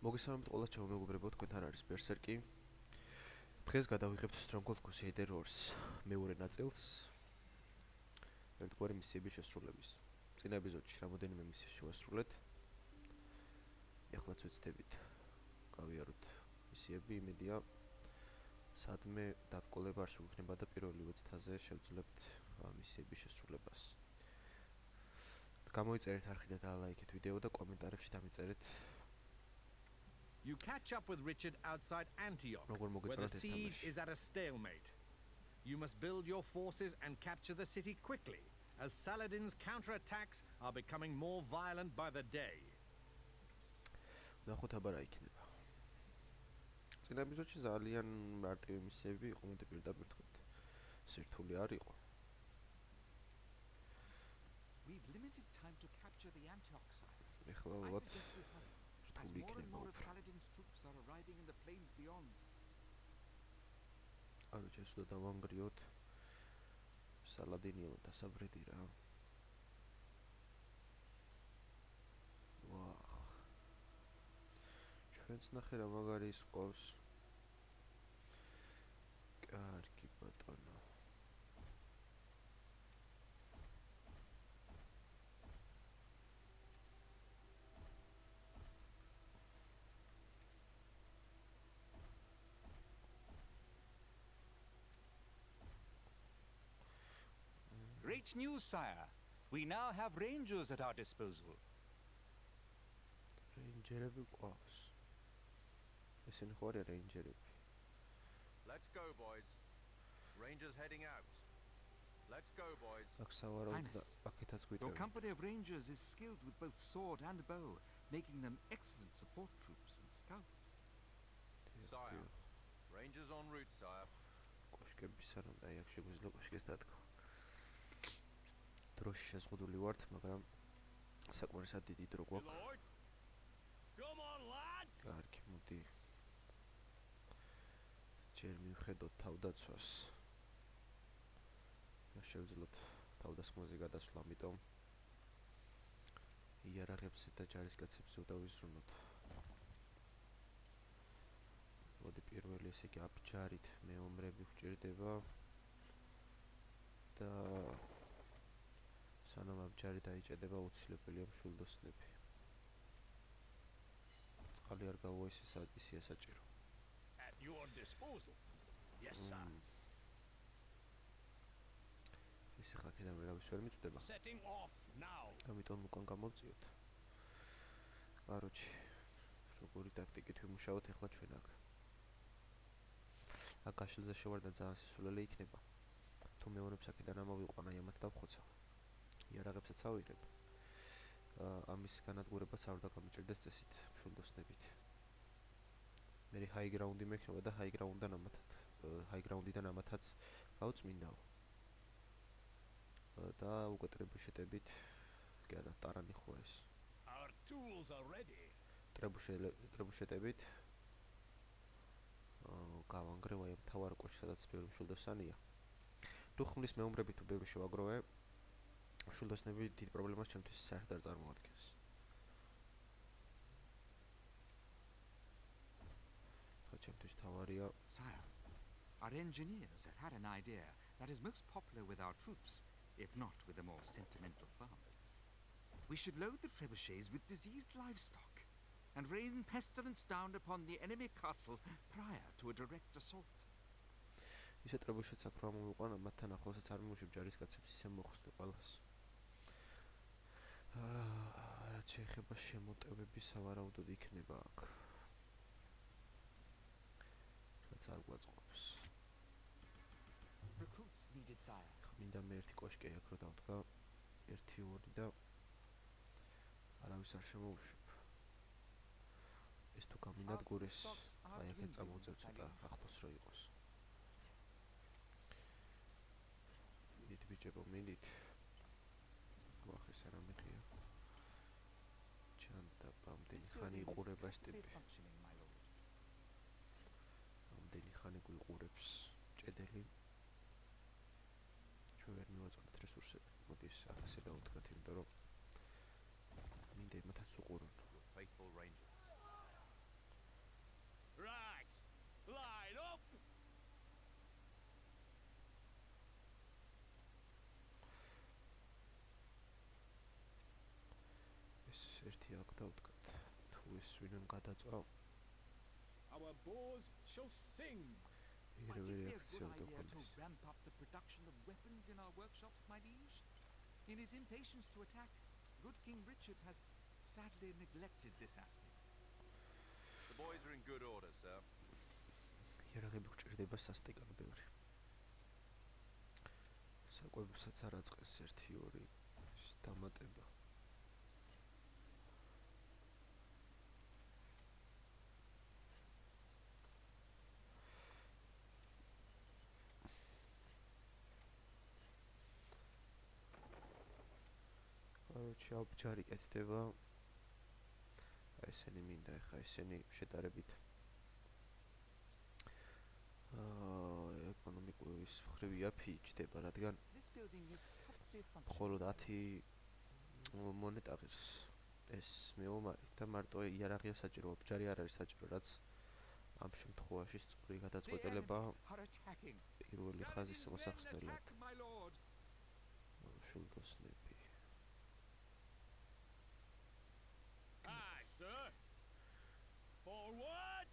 მოგესალმებით ყველა ჩაუმეგობრებო, თქვენთან არის ბერსერკი. დღეს გადავიღებთ Stronghold Crusader 2-ს მეორე ნაწილს. ერთგვარი მისიების შესრულების. წინა ეპიზოდში რამოდენიმე მისიას შევასრულეთ. ეხლაც ვეცდებით გავიაროთ მისიები, იმედია სადმე დაბრკოლება არ შეგვექნება და პირველი ვეცდაზე შევძლებთ მისიების შესრულებას. გამოიწერეთ არხი და დალაიქეთ ვიდეო და კომენტარებში დამიწერეთ. You catch up with Richard outside Antioch, where the siege is at a stalemate. You must build your forces and capture the city quickly, as Saladin's counterattacks are becoming more violent by the day. ნახოთ აბა რა იქნება. წინა ეპიზოდში ძალიან მარტივი მისიები იყო, მე პირდაპირ თქვით. სირთული არ იყო. We've limited time to capture the Antioch side. ეხლა ალბათ As more and more of Saladin's troops are arriving in the plains beyond. ანუ შესაძლოა დავანგრიოთ სალადინიო დასაბრედი რა. ვაჰ. ჩვენც ნახე რა მაგარი ის ყავს. კარგი ბატონო. Great news, sire. We now have rangers at our disposal. Rangerები ყავს. ესენი ხო არის rangerები? Let's go, boys. Rangers heading out. Let's go, boys. Highness, your company of rangers is skilled with both sword and bow, making them excellent support troops and scouts. Sire, rangers en route, sire. კოშკების სანამ და აქ შეგვიძლია კოშკეს დადგა. დროში შეზღუდული ვართ, მაგრამ საკმარისად დიდი დრო გვაქვს. Come on, lads. კარგი, მოდი. ჯერ მივხედოთ თავდაცვას. შევძლოთ თავდასხმაზე გადასვლა, ამიტომ იარაღებზე და ჯარისკაცებზე დავიზრუნოთ. მოდი პირველი ესე იგი აბჯარით მეომრები გვჭირდება და სანამ აბჯარი დაიჭედება უცილებელია მშვილდოსნები. წყალი არ გავა ისე საჭირო. At your disposal. Yes, sir. ისე ხაკედან ვერავის ვერ მიწვდება. Setting off now. ამიტომ უკან გამოვწიოთ. კაროჩი, როგორი ტაქტიკით ვიმუშაოთ ახლა ჩვენ აქ. აქ გაშილზე შევარდა ძალიან სისულელე იქნება. თუ მეომრებს აქედან ამოვიყვანა, ამათ დავხოცავ. იარაღებსაც ავიღებ. ამის განადგურებაც არ უნდა გამიჭირდეს წესით, მშვილდოსნებით. მე ჰაი გრაუნდი მექნება და ჰაი გრაუნდიდან ამათაც გავწმინდავ. და უკვე ტრებუშეტებით, კი არა, ტარანი ხო ეს. Our tools are ready. ტრებუშეტებით გავანგრევ აი მთავარ კოშკს, სადაც ბევრი მშვილდოსანია. თუ ხმლის მეომრები თუ ბევრი შევაგროვე, მშვილდოსნები დიდ პრობლემას ჩემთვის საერთოდ არ წარმოადგენს. ხა ჩემთვის თავარია. Sire, our engineers have had an idea that is most popular with our troops, if not with the more sentimental farmers. We should load the trebuchets with diseased livestock and rain pestilence down upon the enemy castle prior to a direct assault. ისე ტრებუშეტს აქ რა მომიყვანა, მათთან ახლოსაც არ მიმუშებ ჯარისკაცებს ისე მოხსნე ყველას. რაც შეეხება შემოტევების სავარაუდოდ იქნება აქ. რაც არ გვაწყობს. Recruits needed, sire. მინდა მე ერთი კოშკი აქ რო დავდგა, 1-2 და არავის არ შემოუშვებ. ეს თუ გამინადგურეს, აი აქ წამოვწევ ცოტა ახლოს რო იყოს. მიდით ბიჭებო, მიდით. ვახ ეს არ ამეღია. ჩანდა ამდენი ხანი იყურება ეს ტიპი. ამდენი ხანი გვიყურებს ჭედელი. ჩვენ ვერ მივაწონეთ რესურსები. მოდი ეს 100-ზე დავუდგათ, იმიტომ რომ მინდა იმათაც უყურონ. Faithful rangers. ერთი აქ დავდგათ. თუ ეს ვინმე გადაწვა, Our bows shall sing. Might იგივე it be a რეაქცია good უნდა idea to გქონდეს. ramp up the production of weapons in our workshops, my liege? In his impatience to attack, good King Richard has sadly neglected this aspect. The boys are in good order, sir. იარაღები გვჭირდება სასტიკად ბევრი. საკვებსაც არ აწყეს 1-2 ის დამატება. Короче, აბჯარი კეთდება. აი ესენი მინდა, ეხა ესენი შედარებით ეკონომიკის მხრივ იაფი ჩდება, რადგან This building is probably functional. მხოლოდ 10 მონეტა ღირს ეს მეომარი და მარტო იარაღია საჭირო, აბჯარი არ არის საჭირო, რაც ამ შემთხვევაში სწორი The გადაწყვეტილება enemy are attacking. პირველი ხაზის Saladin's men მოსახსნელად. attack, my lord. შულდოსნები. Aye, sir. Forward.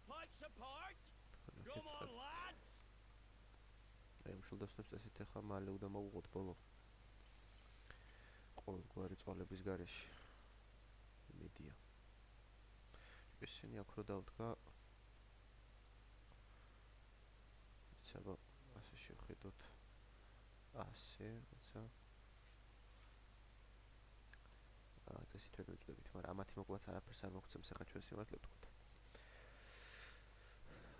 Pikes apart. Come on, lads. აი შულდოსნებს ესეთ ახლა მალე უნდა მოვუღოთ ბოლო. ყოველგვარი წვალების გარეშე. იმედია. ისინი აქ რო დავდგა. იცება, ასე შევხედოთ. ასე, როცა წესით ვერ მივწვდებით, მაგრამ ამათი მოკლაც არაფერს არ მოგცემს ახლა ჩვენ სიმართლე ვთქვათ.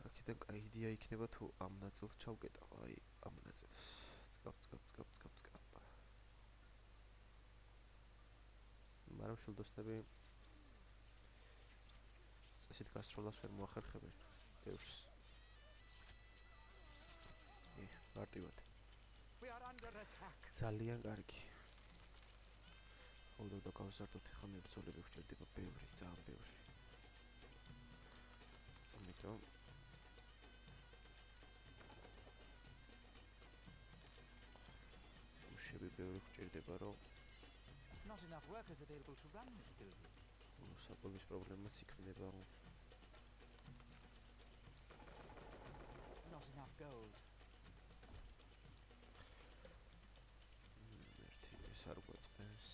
აქედან კაი იდეა იქნება თუ ამ ნაწილს ჩავკეტავ, აი ამ ნაწილს. წკაპ. მაგრამ შულდოსნები წესით გასროლას ვერ მოახერხებენ. ბევრს. მარტივად. We are under attack. ძალიან კარგი. ხოლმე და გავზარდოთ ახლა მებრძოლები გვჭირდება ბევრი, ძალიან ბევრი. ამიტომ უშები ბევრი გვჭირდება, რომ Not enough workers available to run this building. საკვების პრობლემაც იქნება. Not enough gold. ერთი ეს არ გვაწყეს.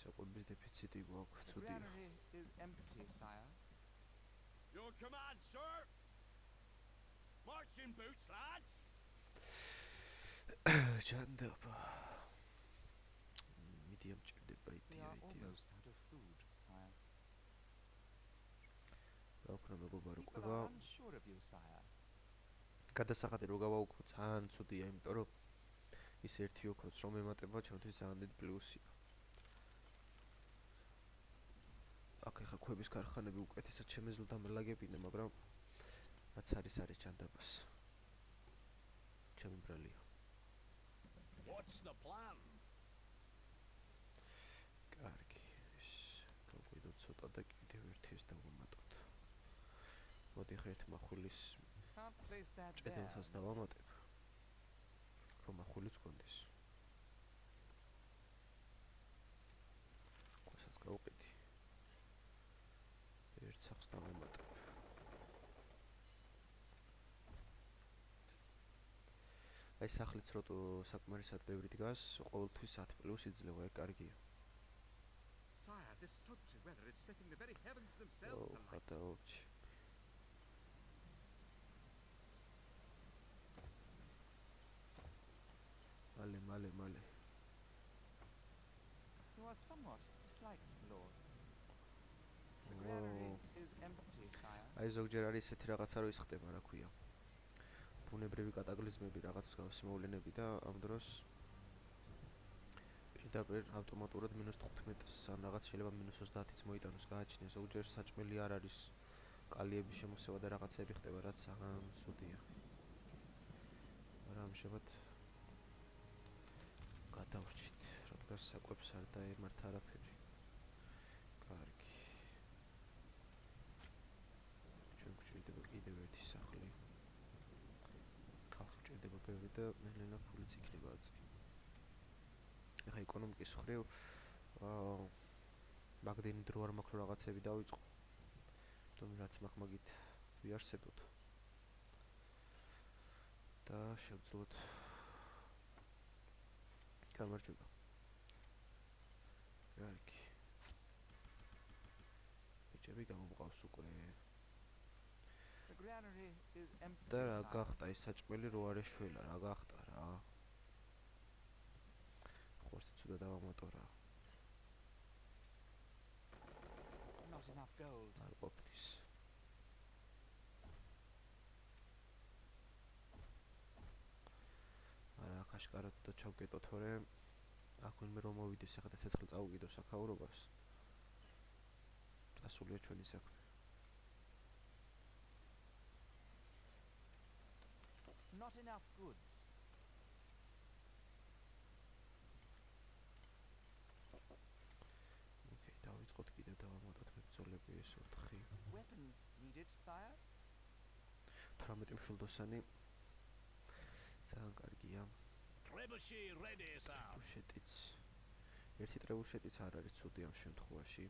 საკვების დეფიციტი გვაქვს, The ცუდია. granary is empty, sire. Your command, sir. Marching boots, lads. ჭანდაბა. მიდია მჭირდება We იდეა. are almost out of food, sire. რა ვქნა მეგობარო, People ყვება are unsure of you, sire. გადასახადი რო გავაუქმო, ძალიან ცუდია, იმიტომ რომ ის ერთი ოქროც რომ ემატება, ჩემთვის ძალიან დიდი პლუსია. აქ ეხა ქვების ქარხანები უკეთესად შემეძლო დამელაგებინა, მაგრამ რაც არის ჭანდაბას. ჩემი ბრალია. What's the plan? კარგი. ის გავყიდოთ ცოტა და კიდევ ერთი ეს დავამატოთ. მოდი ხა ერთ מחვილის Can't place that there. ჭედელსაც დავამატებ. რომ מחვილიც გქონდეს. ყოსაც გავყიდი. ერთ სახს დავამატებ. აი სახლიც რო საკმარისად ბევრი დგას, ყოველთვის 10+ იძლევა, ეგ კარგია. Sire, this sultry weather is setting the very heavens themselves alight. გადავრჩი. მალე. You are somewhat disliked, lord. The granary is empty, sire. აი ზოგჯერ არის ესეთი რაღაცა რო ის ხდება, რა ქვია. ბუნებრივი კატაკლიზმები, რაღაც მსგავსი მოვლენები და ამ დროს პირდაპირ ავტომატურად -15-ს ან რაღაც შეიძლება -30-იც მოიტანოს გააჩნია. ზოგჯერ საჭმელი არ არის, კალიების შემოსევა და რაღაცები ხდება, რაც ძალიან ცუდია. მაგრამ ამჟამად გადავრჩით, რადგან საკვებს არ დაემართა არაფერი. კარგი. ჩვენ გვჭირდება კიდევ ერთი სახლი. ხალხი ბევრი და ნელ-ნელა ფულიც იქნება აწი. ეხა ეკონომიკის მხრივ მაგდენი დრო არ მაქვს რომ რაღაცები დავიწყო. თუმცა რაც მაქვს მაგით ვიარსებოთ. და შევძლოთ გამარჯობა. კარგი. ბიჭები გამომყავს უკვე. The granary is empty. და რა გახდა ის საჭმელი რო არ ეშველა, რა გახდა რა? ხორცი ცუდა დავამატო რა. Not enough gold. არ ყოფნის. არა, ხაშკარად და ჩავკეტო თორე აქ ვინმე რომ მოვიდეს ახლა და ცეცხლი წავუგიდო საქაურობას. წასულია ჩვენი საქმე. Not enough goods. ოკეი, დავიწყოთ კიდევ დავამატოთ მებრძოლები ეს 4. Weapons needed, sire? 18 მშვილდოსანი ძალიან კარგია. Trebuchet ready, sir. უშეტიც. ერთი ტრებუშეტიც არ არის ცუდი ამ შემთხვევაში.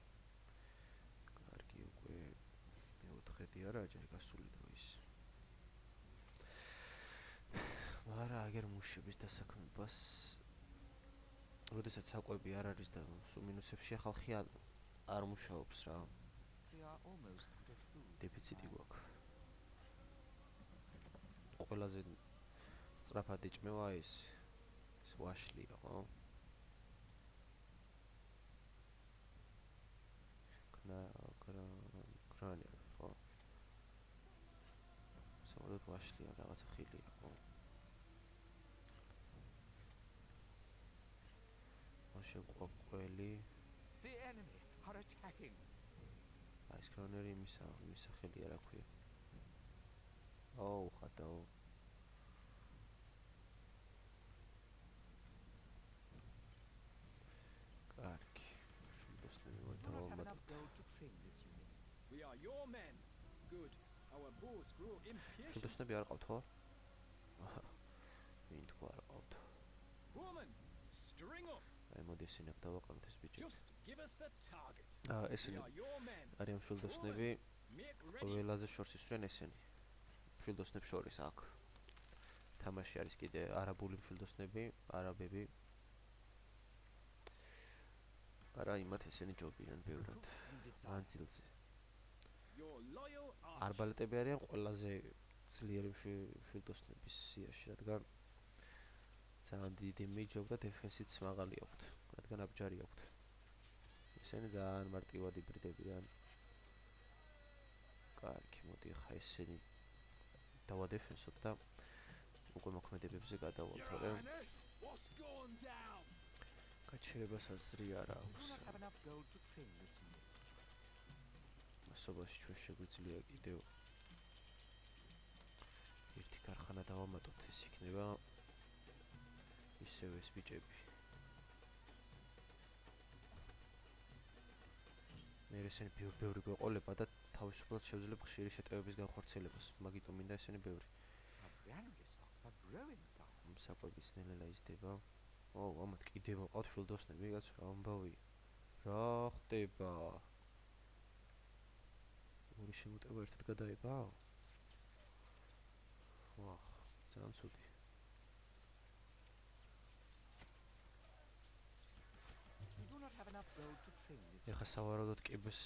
კარგი, უკვე მე-4 არა, ჯერ გასული დროის. არა, აგერ მუშების დასაქმებას. როდესაც საკვები არ არის და სულ მინუსებშია ხალხი არ მუშაობს რა. We are almost out of food. დეფიციტი გვაქვს. ყველაზე სწრაფად იჭმევა ეს ვაშლია, ხო? კრანი არის, ხო? საერთოდ ვაშლია, რაღაცა ხილია, ხო? შეგვყველი. The enemy are attacking. აი ეს კრანერი იმისა ხელია რა ქვია. აუ, ხატაო. კარგი. შუბოსნები We do not have enough დავამატოთ. gold to train this unit. We are your men. Good. Our bows grow impatient. შუბოსნები არ ყავთ, ხო? ვინ თქვა არ ყავთ? Woman, string up. აი მოდი ისინი აქ დავაყენოთ ეს ბიჭები. Just give us the target. ესენი We are your men. არიან შვილდოსნები, Make ready. ყველაზე შორს ისვრენ ესენი. შვილდოსნებს შორის აქ. თამაში არის კიდე არაბული შვილდოსნები, არაბები. არა, იმათ ესენი ჯობიან ბევრად. Recruits needed, sire. მანძილზე. Your loyal archers. არბალეტები არიან ყველაზე ძლიერი შვილდოსნების სიაში, რადგან ძალიან დიდი მიჯობ და დეფენსიც მაღალი აქვთ, რადგან აბჯარი აქვთ. ესენი ძალიან მარტივად იბრდებიან. კარგი, მოდი ახლა ესენი დავადეფენსოთ და უკვე მოქმედებებზე გადავალთ, Your თორემ Highness, what's going down? გაჩერებას აზრი არ We do აქვს. not have enough gold to train this unit. მასობაში ჩვენ შეგვიძლია კიდევ ერთი ქარხანა დავამატოთ, ეს იქნება ისევ ეს ბიჭები. მე ესენი ბევრი გვეყოლება და თავისუფლად შევძლებ ხშირი შეტევების განხორციელებას, მაგიტომ მინდა ესენი ბევრი. Our granary stocks are growing, sire. საკვების ნელ-ნელა იზრდება. ო, ამათ კიდევ მოყავთ შვილდოსნები, კაცო, რა ამბავია. რა ხდება? ორი შემოტევა ერთად გადაება? ვახ, ძალიან ცუდი. We do not have enough gold to train this unit. ეხა სავარაუდოდ კიბეს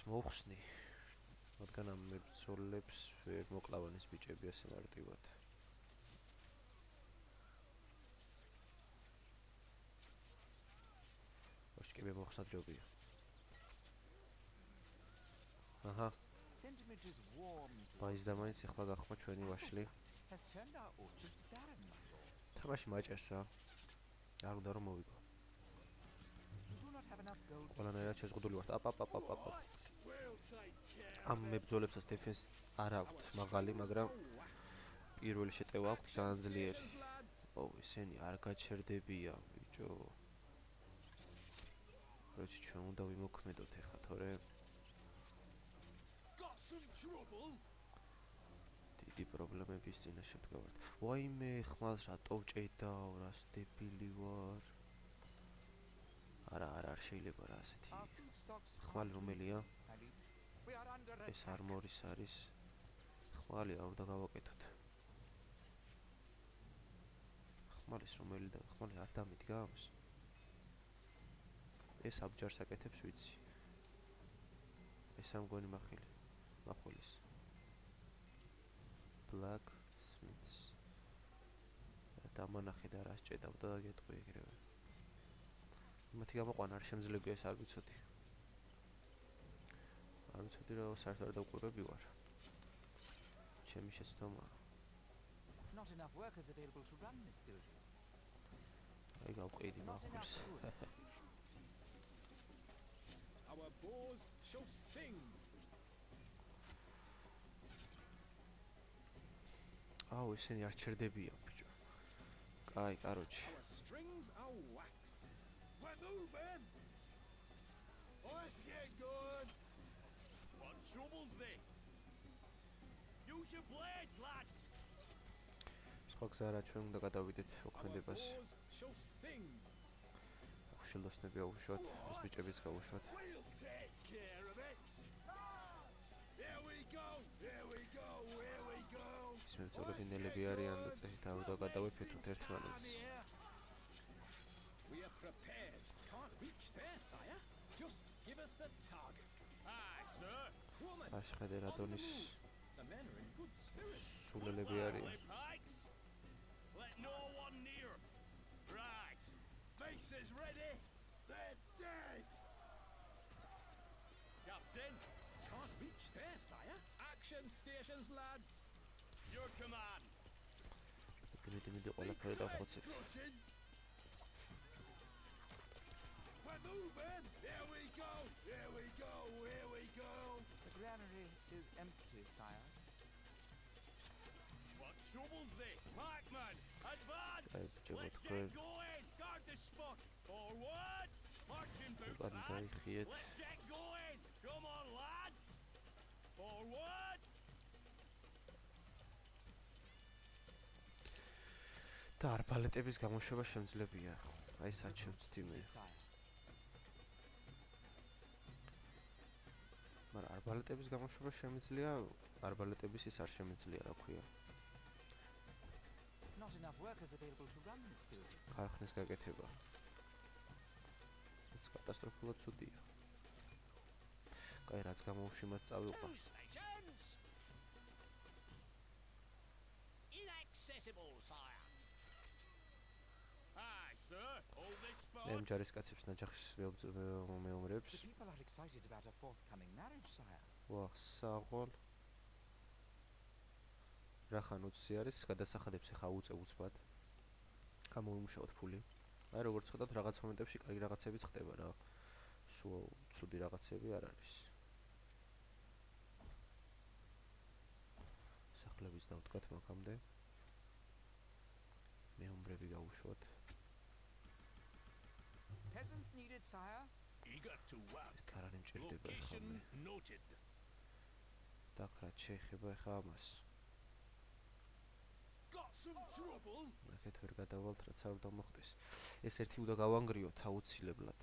მოვხსნი, რადგან ამ მებრძოლებს ვერ მოკლავენ ეს ბიჭები ასე მარტივად. კიბე მოხსნა ჯობია. აჰა, Sentiment is warm to მაინც და მაინც ეხლა გახმა ჩვენი ვაშლი. has turned our orchards barren, my lord. თამაში მაჭერს რა. არ უნდა რომ მოვიგო. We do not have enough gold. ყველანაირად შეზღუდული ვართ. აპ. We'll take care. ამ მებრძოლებსაც დეფენს არ აქვთ მაღალი, მაგრამ პირველი შეტევა აქვთ ძალიან ძლიერი. ო, ესენი არ გაჩერდებიან, ბიჭო. როჩი ჩვენ უნდა ვიმოქმედოთ ეხლა, თორე Got some trouble. დიდი პრობლემების წინაშე ვდგავართ. ვაიმე, ხმალს რატო ვჭეიდაო, რას დებილი ვარ? არა, არ შეიძლება რა ასეთი. ხმალი რომელია? ეს არმორის არის. ხმალი არ უნდა გავაკეთოთ. ხმალის რომელი და ხმალი არ დამიდგამს. ეს აბჯარს აკეთებს ვიცი. ეს ამგვარი მახვილის. Blacksmiths. დამანახე და რა სჭედავდა და გეტყვი ეგრევე. იმათი გამოყვანა არ შემძლებია ეს არ ვიცოდი. არ ვიცოდი რა საერთოდ არ დავკვირვები ვარ. ჩემი შეცდომაა. Not enough workers available to run this building. აი გავყიდი მახვილს. Our bows shall sing. აუ ისინი არ ჩერდებიან ბიჭო. კაი, კაროჩი. Our strings are waxed. We're moving. Let's get going. What trouble's they? Use your blades, lads. სხვა გზა რა ჩვენ უნდა გადავიდეთ Our მოქმედებას. bows shall sing. შილდოსნები აუშვათ, ეს ბიჭებიც გაუშვათ. We'll take care of it. Here we go. Here we go. Here we go. ის მებრძოლები ნელები არიან და წესით არ უნდა გადავეფეთოთ ერთმანეთს. We are prepared. Can't reach there, sire. Just give us the target. Aye, sir. Woman. არ შეხედე რადონის The men are in good spirits. სულელები არიან. Pikes. Let no one near. Right. Faces ready. They're dead. Captain. Can't reach there, sire. Action stations, lads. Your command. მიდი ყველაფერი დავხოცეთ. We're moving. Here we go. Here we go. Here we go. The granary is empty, sire. What trouble's they? Markman, advance! Ay, Let's good. get going! Guard the spot! Forward! Marching boots, Ulan lads! dayıkhiyet. Let's get going! Come on, lads! Forward! და არბალეტების გამოშვება შემძლებია. აი საჩემცდი მე. Sire. მაგრამ არბალეტების გამოშვება შემიძლია, არბალეტების ის არ შემიძლია, რა ქვია. Not enough workers available to run this building. ქარხნის გაკეთება. ეს კატასტროფულად ცუდია. კაი, რაც გამოუშვი მათ წავიყვა. Legends! Inaccessible, sire. Aye, sir. Hold this spot. მე ჯარისკაცებს ნაჯახის მეომრებს. The people are excited about a forthcoming marriage, sire. ვა, საღოლ. რახან უცი არის, გადასახადებს ახლა უწევ უცბად. გამოიმუშაოთ ფული. აი როგორც ხედავთ, რაღაც მომენტებში კარგი რაღაცებიც ხდება რა. სულ ცუდი რაღაცები არ არის. სახლების დავდგათ მაგამდე. მეომრები გაუშვათ. Peasants needed, sire. Eager to work. ეს ტარანი მჭირდება ახლა Location მე. noted. დაკრათ შეეხება ახლა ამას. Got some trouble? ნახეთ ვერ გადავალთ, რაც არ უნდა მოხდეს. ეს ერთი უნდა გავანგრიოთ აუცილებლად.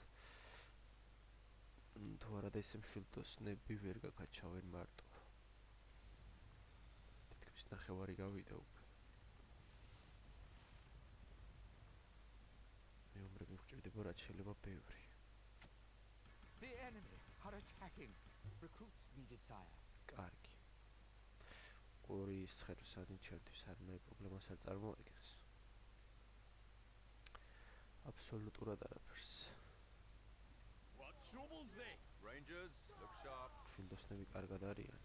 თუ არა და ისე მშვილდოსნები ვერ გაკაჩავენ მარტო. თითქმის ნახევარი გავიდა უკვე. მეომრები გვჭირდება რაც შეიძლება ბევრი. The enemy are attacking. Recruits needed, sire. კარგი. ორი სხეროსანი ჩემთვის არანაირ პრობლემას არ წარმოადგენს. აბსოლუტურად არაფერს. What trouble's they? Rangers, look sharp. მშვილდოსნები კარგად არიან.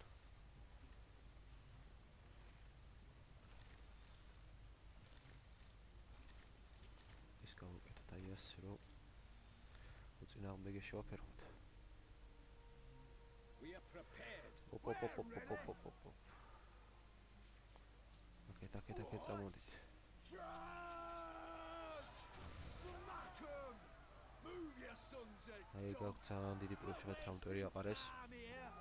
ის გავუკეთოთ აი ასე რომ უწინააღმდეგე შევაფერხოთ. We are prepared. ოპ. აკეთ წამოდით. Charge! Smack 'em! Move your sons and აი გაქვს ძალიან დიდი პროშება ტრამპტერი აყარეს. army here.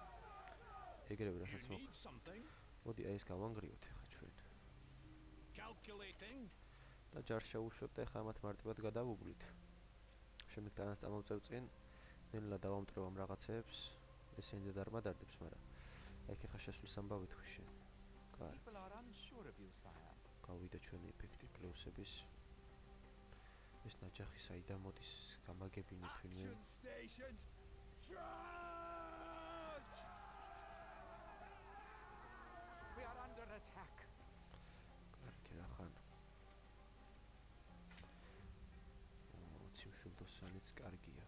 ეგრევე რასაც You need something? მოდი აი ეს გავანგრიოთ ახლა ჩვენ Calculating. და ჯარს შევუშვებ და ახლა ამათ მარტივად გადავუგვლით. შემდეგ დანას წამოვწევ წინ, ნელა დავამტვრევ ამ რაღაცეებს, ესენი და არ მადარდებს, მაგრამ აი ახლა შესვლის ამბავი თქვი შენ. კარგი. People are unsure of you, sire. გავიდა ჩვენი ეფექტი კლეუსების. ეს ნაჯახი საიდან მოდის? გამაგებინეთ ვინმე. Action stations. Charge! We are under attack. კარგი რა ხან. ციმშულდოსანიც კარგია.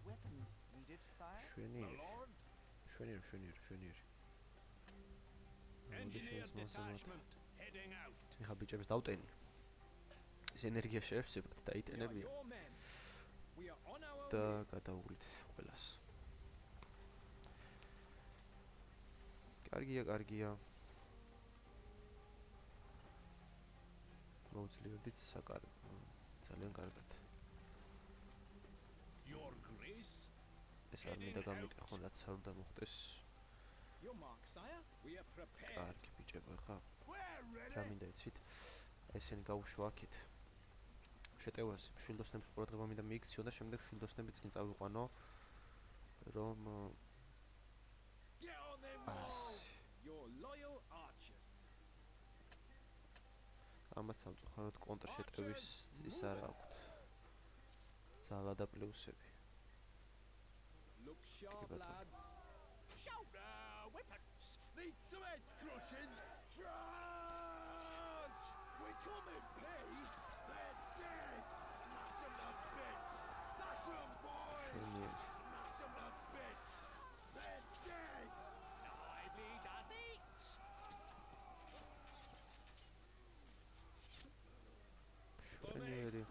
Weapons needed, sire. შვენიერი. Lord. შვენიერი. Engineer detachment heading out. ეხა ბიჭებს დავტენი. ეს ენერგია შეევსებათ და We are იტენებიან your men. We are on our და way. გადავუვლით ყველას. კარგია. მოუძლიერდით საკარი. ძალიან კარგად. Your grace. ეს არ მინდა გამიტეხონ რაც არ უნდა მოხდეს. Your mark, sire. We are prepared. კარგი ბიჭებო ხა. We're ready. რა მინდა იცით? ესენი გავუშვა აქეთ. შეტევას მშვილდოსნების ყურადღება მინდა მიიქციო და შემდეგ მშვილდოსნები წინ წავიყვანო რომ Get on them ას all. Your loyal archers. ამათ სამწუხაროდ კონტრშეტევის ის არ აქვთ. ძალა და პლუსები. Look sharp, button. lads. Shout weapons. Need some heads crushing. Charge! We come in peace. They're dead. Smash them to bits. That's them, boys. შვენიერი. Smash them to bits. They're dead. Lively does it. შვენიერი.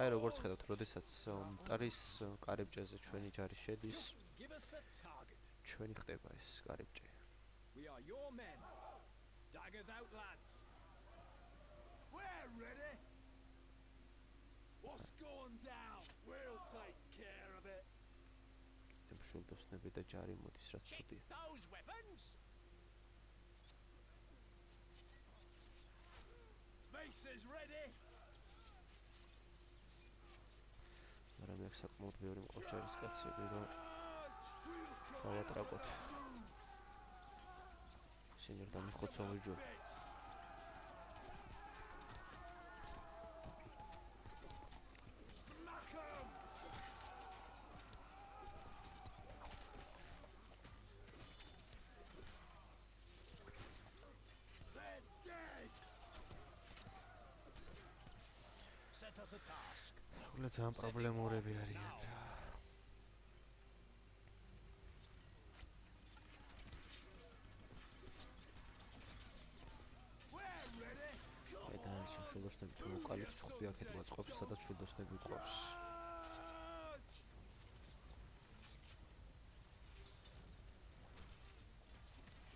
აი როგორც ხედავთ, როდესაც მტრის კარიბჭეზე ჩვენი ჯარი შედის, Just give us the target. ჩვენი ხდება ეს კარიბჭე. We are your men. Daggers out, lads. We're ready. What's going down? We'll take care of it. მშვილდოსნები და ჯარი მოდის, რაც Keep ცუდია. those weapons. Mace is ready. მაგრამ მე საკმაოდ ბევრი მყავს ჯარისკაცები, რომ We'll come გავატრაკოთ. ისინი რა მიხოცონ ვიჯო. Smack 'em. They're dead. Set us a task. უბრალოდ ძალიან პრობლემურები არიან რა. We're ready. აი და ის მშვილდოსნები თუ უკალით ხვდი აქეთ მაწყობს, სადაც მშვილდოსნები ყავს.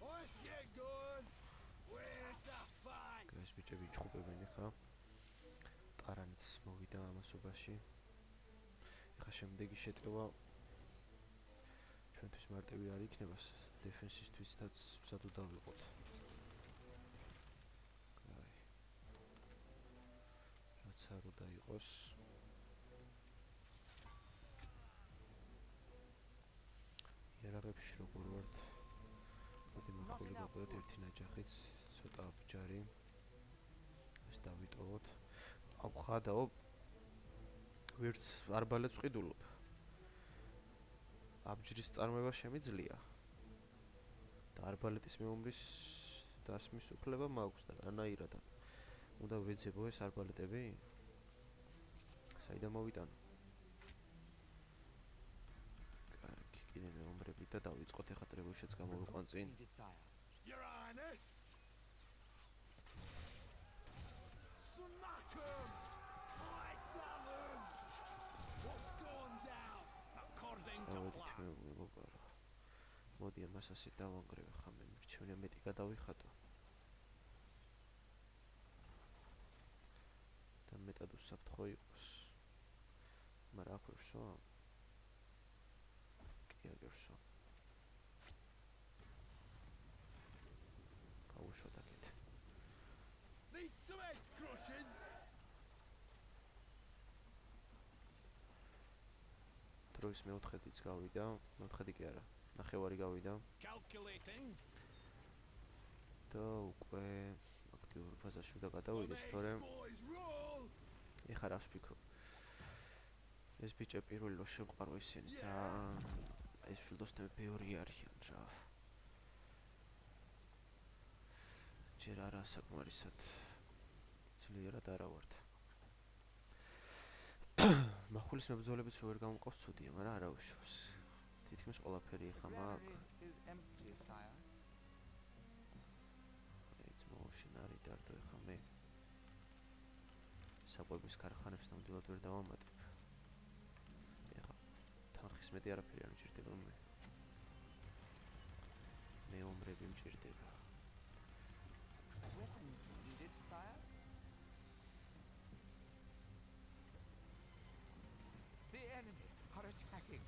Let's get going. Where's the fight? ეს ბიჭები ჩხუბებენ ხა. ტარანიც მოვიდა ამასობაში. ეხა შემდეგი შეტევა ჩვენთვის მარტივი არ იქნება, დეფენსისთვისაც მზად დავიყოთ. აი. რაც არ უნდა იყოს. იარაღებში როგორ ვართ? მოდი მახული გავყიდოთ ერთი ნაჯახიც, ცოტა ბჯარი. ეს დავიტოვოთ. აუ ხადაო ვერც არბალეტს ვყიდულობ. აბჯრის წარმოება შემიძლია. და არბალეტის მეომრის დასმის უფლება მაქვს და რანაირად უნდა ვეძებო ეს არბალეტები? საიდან მოვიტანო? კარგი, კიდე მეომრები და დავიწყოთ ეხა ტრებუშეთს გამოვიყვან წინ. Needed, sire. Your Highness. Smack 'em. Lights on 'em. What's going down? According to ავედით plan. მე მეგობარო. მოდი ამას ასე დავანგრევ ხა მე მირჩევნია მეტი გადავიხატო. და მეტად უსაფრთხო იყოს. მაგრამ აქ ვერსო? კი აგერსო. დავუშვათ აქეთ. Need some heads crushing. დროის მეოთხედიც გავიდა, მეოთხედი კი არა, ნახევარი გავიდა Calculating. და უკვე აქტიურ ფაზაში უნდა გადავიდეს, თორემ Boys, roll. ეხლა რას ვფიქრობ? ეს ბიჭები პირველი რო შემყარო ისინი ძალიან ეს შულდოსნები ბევრი არიან რა. ჯერ არა საკმარისად ძლიერად არა ვართ. მახვილის მებრძოლებიც რო ვერ გამოვყავს ცუდია, მაგრამ არა უშავს. თითქმის ყველაფერი ეხა მაქვს. Is empty, sire. ეს მოუშინარი დარდო ეხა მე. საკვების ქარხანებს ნამდვილად ვერ დავამატებ. ეხა თანხის მეტი არაფერი არ მჭირდება მე. მეომრები მჭირდება. Weapons needed, sire. The enemy are attacking.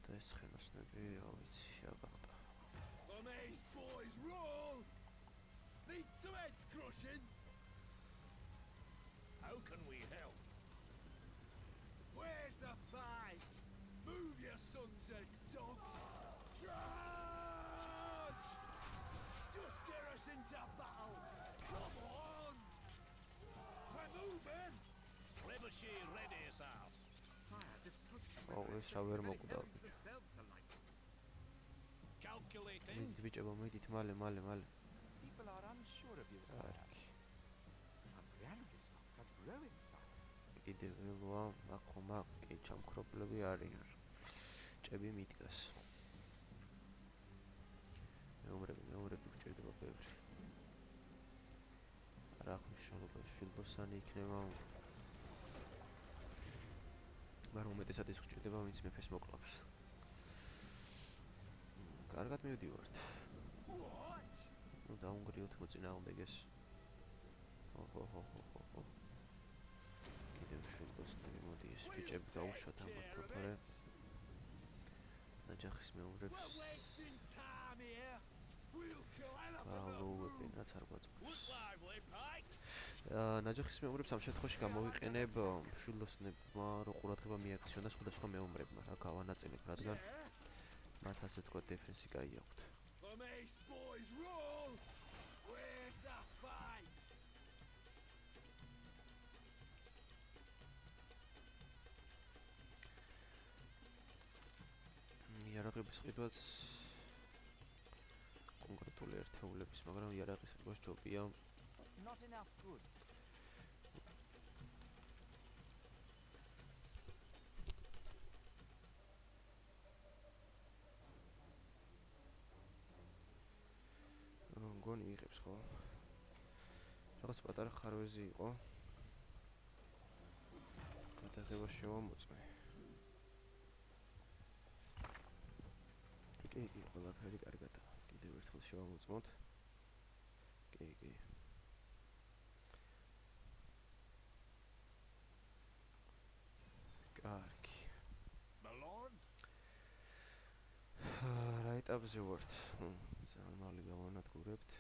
და ეს ცხენოსნები, რა ვიცი, რა გახდა. The mace boys, roll. Need some heads crushing. How can we help? Where's the fight? Move your sunset dogs. Charge! Just get us into battle. Come on. We're moving. Trebuchet ready, sir. Sire, this such Oh, ეს რა ვერ მოკვდა. themselves alike. Calculating. მიდით ბიჭებო, მიდით მალე. People are unsure of you, sire. კარგი. Our granary stocks are growing, sire. კიდე ველოა, აქ ხომ აქ კი ჩამქრობლები არიან. ჭები მიდგას. მეომრები გჭირდება ბევრი. რა აქვს მნიშვნელობა, შულდოსანი იქნება. მაგრამ უმეტესად ის გჭირდება, ვინც მეფეს მოკლავს. კარგად მივდივართ. What? ნუ დაუნგრიოთ მოწინააღმდეგეს. ოჰო. კიდევ შულდოსნები, მოდი ეს ბიჭები დაუშვათ ამათო, თორე ნაჯახის მეომრებს We're wasting time here. We'll kill anything. გალოუებენ, რაც არ გვაწყობს. Look lively, Pikes. ნაჯახის მეომრებს ამ შემთხვევაში გამოვიყენებ შულდოსნებმა, რო ყურადღება მიაქციონ და სხვადასხვა მეომრებმა რა გავანაწილებ, რადგან მათ ასე თქვა დეფენსი კაი აქვთ. The mace boys, roll. Where's the fight? იარაღების ყიდვაც კონკრეტული ერთეულების, მაგრამ იარაღის ყიდვას ჯობია Not enough goods. მგონი იღებს ხო? რაღაც პატარა ხარვეზი იყო. გადაღება შევამოწმე. კი, ყველაფერი კარგადაა. კიდევ ერთხელ შევამოწმოთ. კი. კარგი. My lord? რა ეტაპზე ვართ? ძალიან მალე გავანადგურებთ.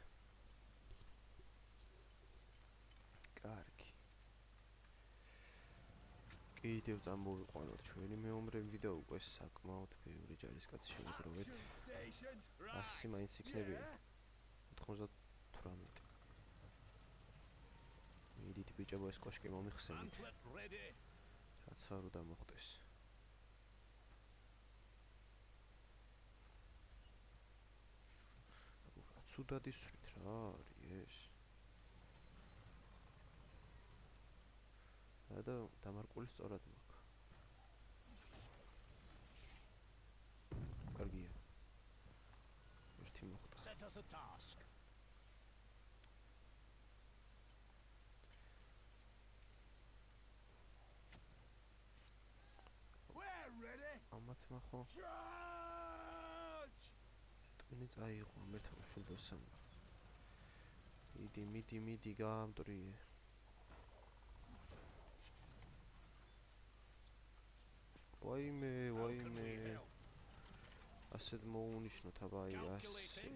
კარგი. კიდევ წამოვიყვანოთ ჩვენი მეომრები და უკვე საკმაოდ ბევრი ჯარისკაცი შევაგროვეთ. Stations, 100 მაინც იქნებიან. 98. მიდით ბიჭებო, ეს კოშკი მომიხსენით, Pamphlet ready. რაც არ უნდა მოხდეს. რა ცუდად ისვრით რა არის ეს? და დამარკული სწორად მაქვს. კარგია. ერთი მოხდა. Set us a task. We're ready. ამათმა ხო Charge! ტვინი წაიღო მერტო შულდოსანმა. მიდი გაამტრიე. ვაიმე. ასეთ მოუნიშნოთ აბა აი ასე.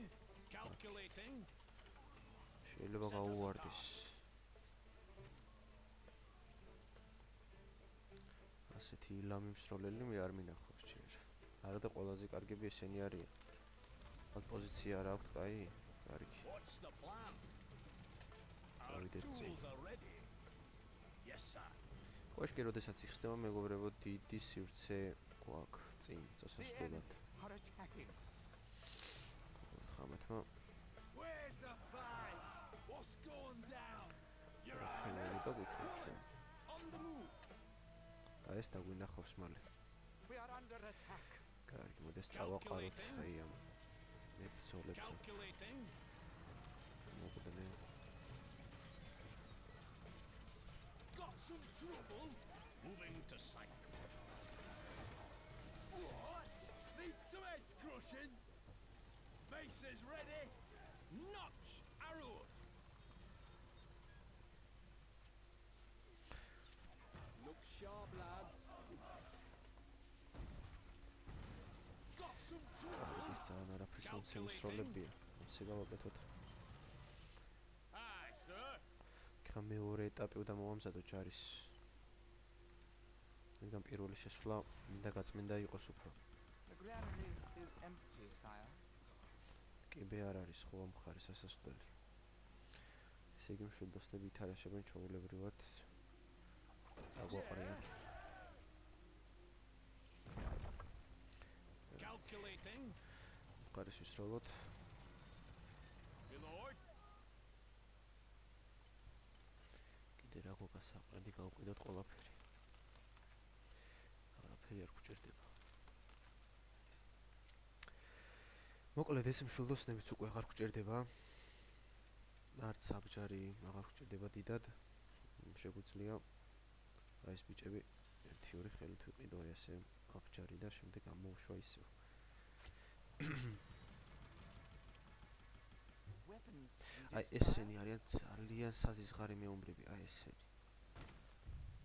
Calculating. შეიძლება გაუვარდეს. ასეთი ლამი მსროლელი მე არ მინახავს ჯერ. არა და ყველაზე კარგები ესენი არიან. მათ პოზიცია არ აქვთ, კაი? კარგი. What's the plan? Our Წავიდეთ წინ. tools are ready. Yes, sir. კოშკი როდესაც იხსნება, მეგობრებო, დიდი სივრცე გვაქვს წინ წასასვლელად. Are attacking. ხამეთმა Where's the fight? What's going down? Your ფენელი Highness. და გვიქნებ ჩვენ. On the move. აი ეს დაგვინახავს მალე. We are under attack. კარგი, მოდეს წავაყაროთ აი ამ მებრძოლებს. Calculating. მოგვდნე. Got some trouble. Moving to sight. What? Need some heads crushing? Maces ready. Notch arrows. Look sharp, lads. Got some trouble. ის ძალიან არაფრის მომცემი სროლებია. ასე გავაკეთოთ. Aye, sir. ხა მეორე ეტაპი უნდა მოვამზადო ჯარის. რადგან პირველი შესვლა მინდა გაწმინდა იყოს უფრო. The granary is empty, sire. კიბე არ არის ხო ამ მხარეს ასასვლელი. ესე იგი მშვიდოსნები ითარაშებენ ჩვეულებრივად წაგვაყრიან. Calculating. მხარეს ვისროლოთ. My lord. კიდე რა გვგასაყრდი გავყიდოთ ყველაფერი. არაფერი არ გვჭირდება. მოკლედ ეს მშვილდოსნებიც უკვე აღარ გვჭირდება. არც საბჯარი აღარ გვჭირდება დიდად. შეგვიძლია აი ეს ბიჭები 1-2 ხელით ვიყიდო აი ასე აბჯარი და შემდეგ ამოუშვა ისევ. Weapons. აი ესენი არიან ძალიან საზიზღარი მეომრები, აი ესენი.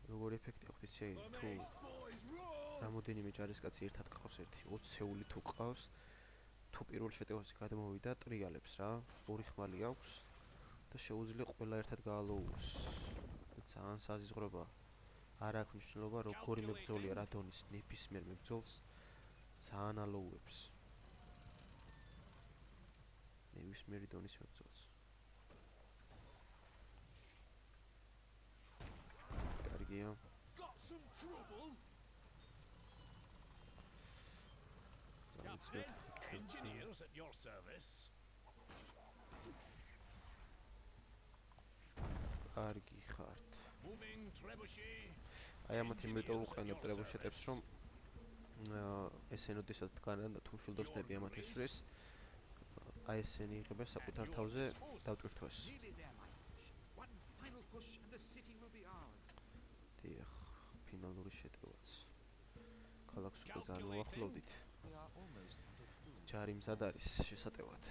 როგორი ეფექტი აქვს იცი, თუ Boys, roar. რამოდენიმე ჯარისკაცი ერთად ყავს ერთი 20-ეული თუ ყავს, თუ პირველ შეტევაზე გადმოვიდა ტრიალებს რა, ორი ხმალი აქვს და შეუძლია ყველა ერთად გაალოუოს. და ძალიან საზიზღრობა. არ აქვს მნიშვნელობა როგორი მებრძოლია რა დონის ნებისმიერ მებრძოლს ძალიან ალოუებს. ნებისმიერი დონის მებრძოლს. კარგია. Got some trouble. წავიწყეთ. Engineers at your service. კარგი ხართ. Moving trebuchet. აი ამათ იმიტომ ვუყენებ ტრებუშეტებს, რომ ესენ ოდესაც დგანან და თუ მშვილდოსნები ამათ ესვრეს, აი ესენი იღებენ საკუთარ თავზე დავტვირთვას. Nearly there, my liege. One final push and the city will be ours. დიახ, ფინალური შეტევაც. ქალაქს უკვე ძალიან მოახლოვდით. We are almost out of food. ჯარი მზად არის შესატევად.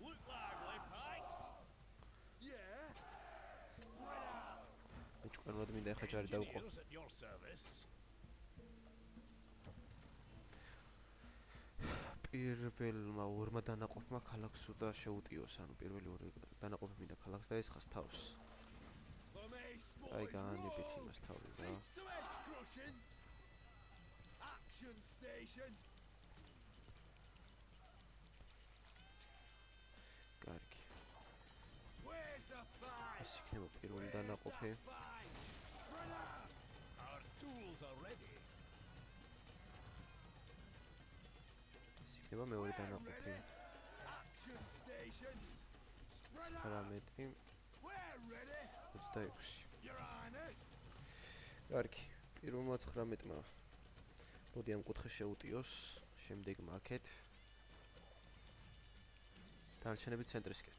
Look lively, Pikes. Yeah. ეჭვენოდ მინდა ეხა ჯარი დავუყო. Engineers at your service. პირველმა ორმა დანაყოფმა ქალაქს უნდა შეუტიოს, ანუ პირველი ორი დანაყოფი მინდა ქალაქს დაესხას თავს. The mace აი boys გაანებეთ roar. იმას თავი რა. Need some heads crushing. Action station. კარგი. Where's the fight? ეს იქნება პირველი დანაყოფი. Fight. Our tools are ready. ეს იქნება მეორე დანაყოფი. Action station. 19 We're ready. 26. Your Highness. კარგი. პირველმა 19-მა მოდი ამ კუთხე შეუტიოს, შემდეგ მაქეთ. დანარჩენები ცენტრისკენ.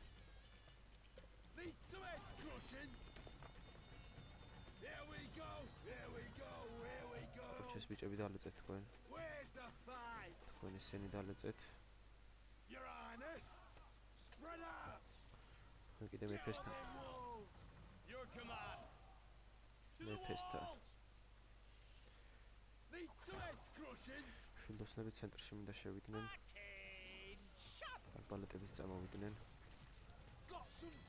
Need some heads crushing. Here we go. Here we go. Here we go. ხოჩეს ბიჭები დალეწეთ თქვენ. Where's the fight? თქვენ ესენი დალეწეთ. Your Highness. Spread out. ხან კიდე მეფესთან. Your command. To the მეფესთან. walls. Need some heads crushing. მშვილდოსნები ცენტრში მინდა შევიდნენ. Attention. არბალეტების წამოვიდნენ.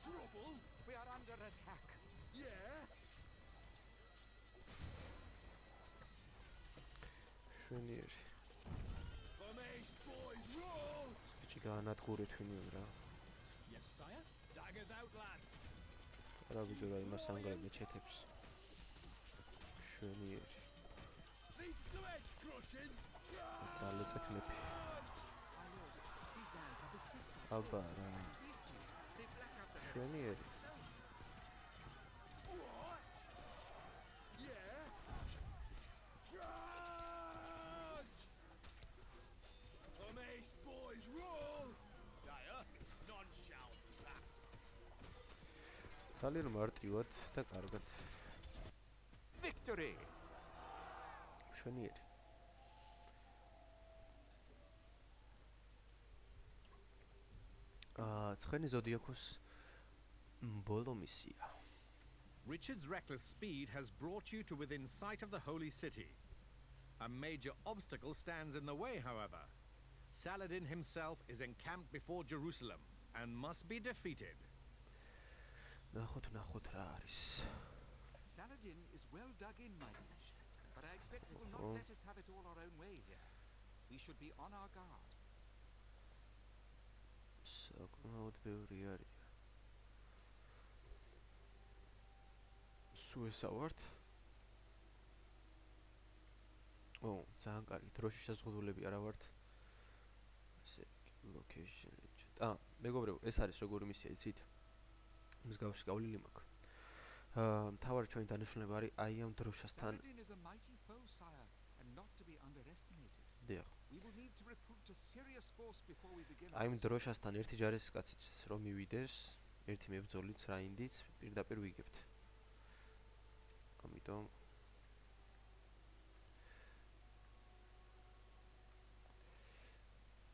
trouble? We are under attack. Yeah? შვენიერი. From ace boys, roll! ბიჭი გაანადგურეთ ვინმე რა. Yes, sire. Daggers out, lads. რა ბიჭო რა იმას ანგრევ ჩეთებს. შვენიერი. Need some edge crushing. დალეწეთ მეფე. My lord, these lands are beset. აბა რა. Beasties, they black out the შვენიერი. What? Yeah? Charge! From ace boys, roll! Sire, none shall pass. ძალიან მარტივად და კარგად. Victory! შვენიერი. ცხენი ზოდიაქოს ბოლო მისია. Richard's reckless speed has brought you to within sight of the holy city. A major obstacle stands in the way, however. Saladin himself is encamped before Jerusalem and must be defeated. ნახოთ რა არის. Saladin is well dug in, my liege. But I expect he will not let us have it all our own way here. We should be on our guard. საკმაოდ ბევრი არის. სუესავართ. ძალიან კარგი დროში შეზღუდულები არა ვართ. ესე location legend. მეგობრებო, ეს არის როგორი მისია, იცით? მსგავსი გავლილი მაქვს. მთავარი ჩვენი დანიშნულება არის აი ამ დროშასთან. Saladin is a mighty foe, sire, and not to be underestimated. დიახ. We will need to recruit a serious force before we begin. აი ამ დროშასთან ერთი ჯარისკაციც რომ მივიდეს, ერთი მებრძოლიც რაინდიც პირდაპირ ვიგებთ. ამიტომ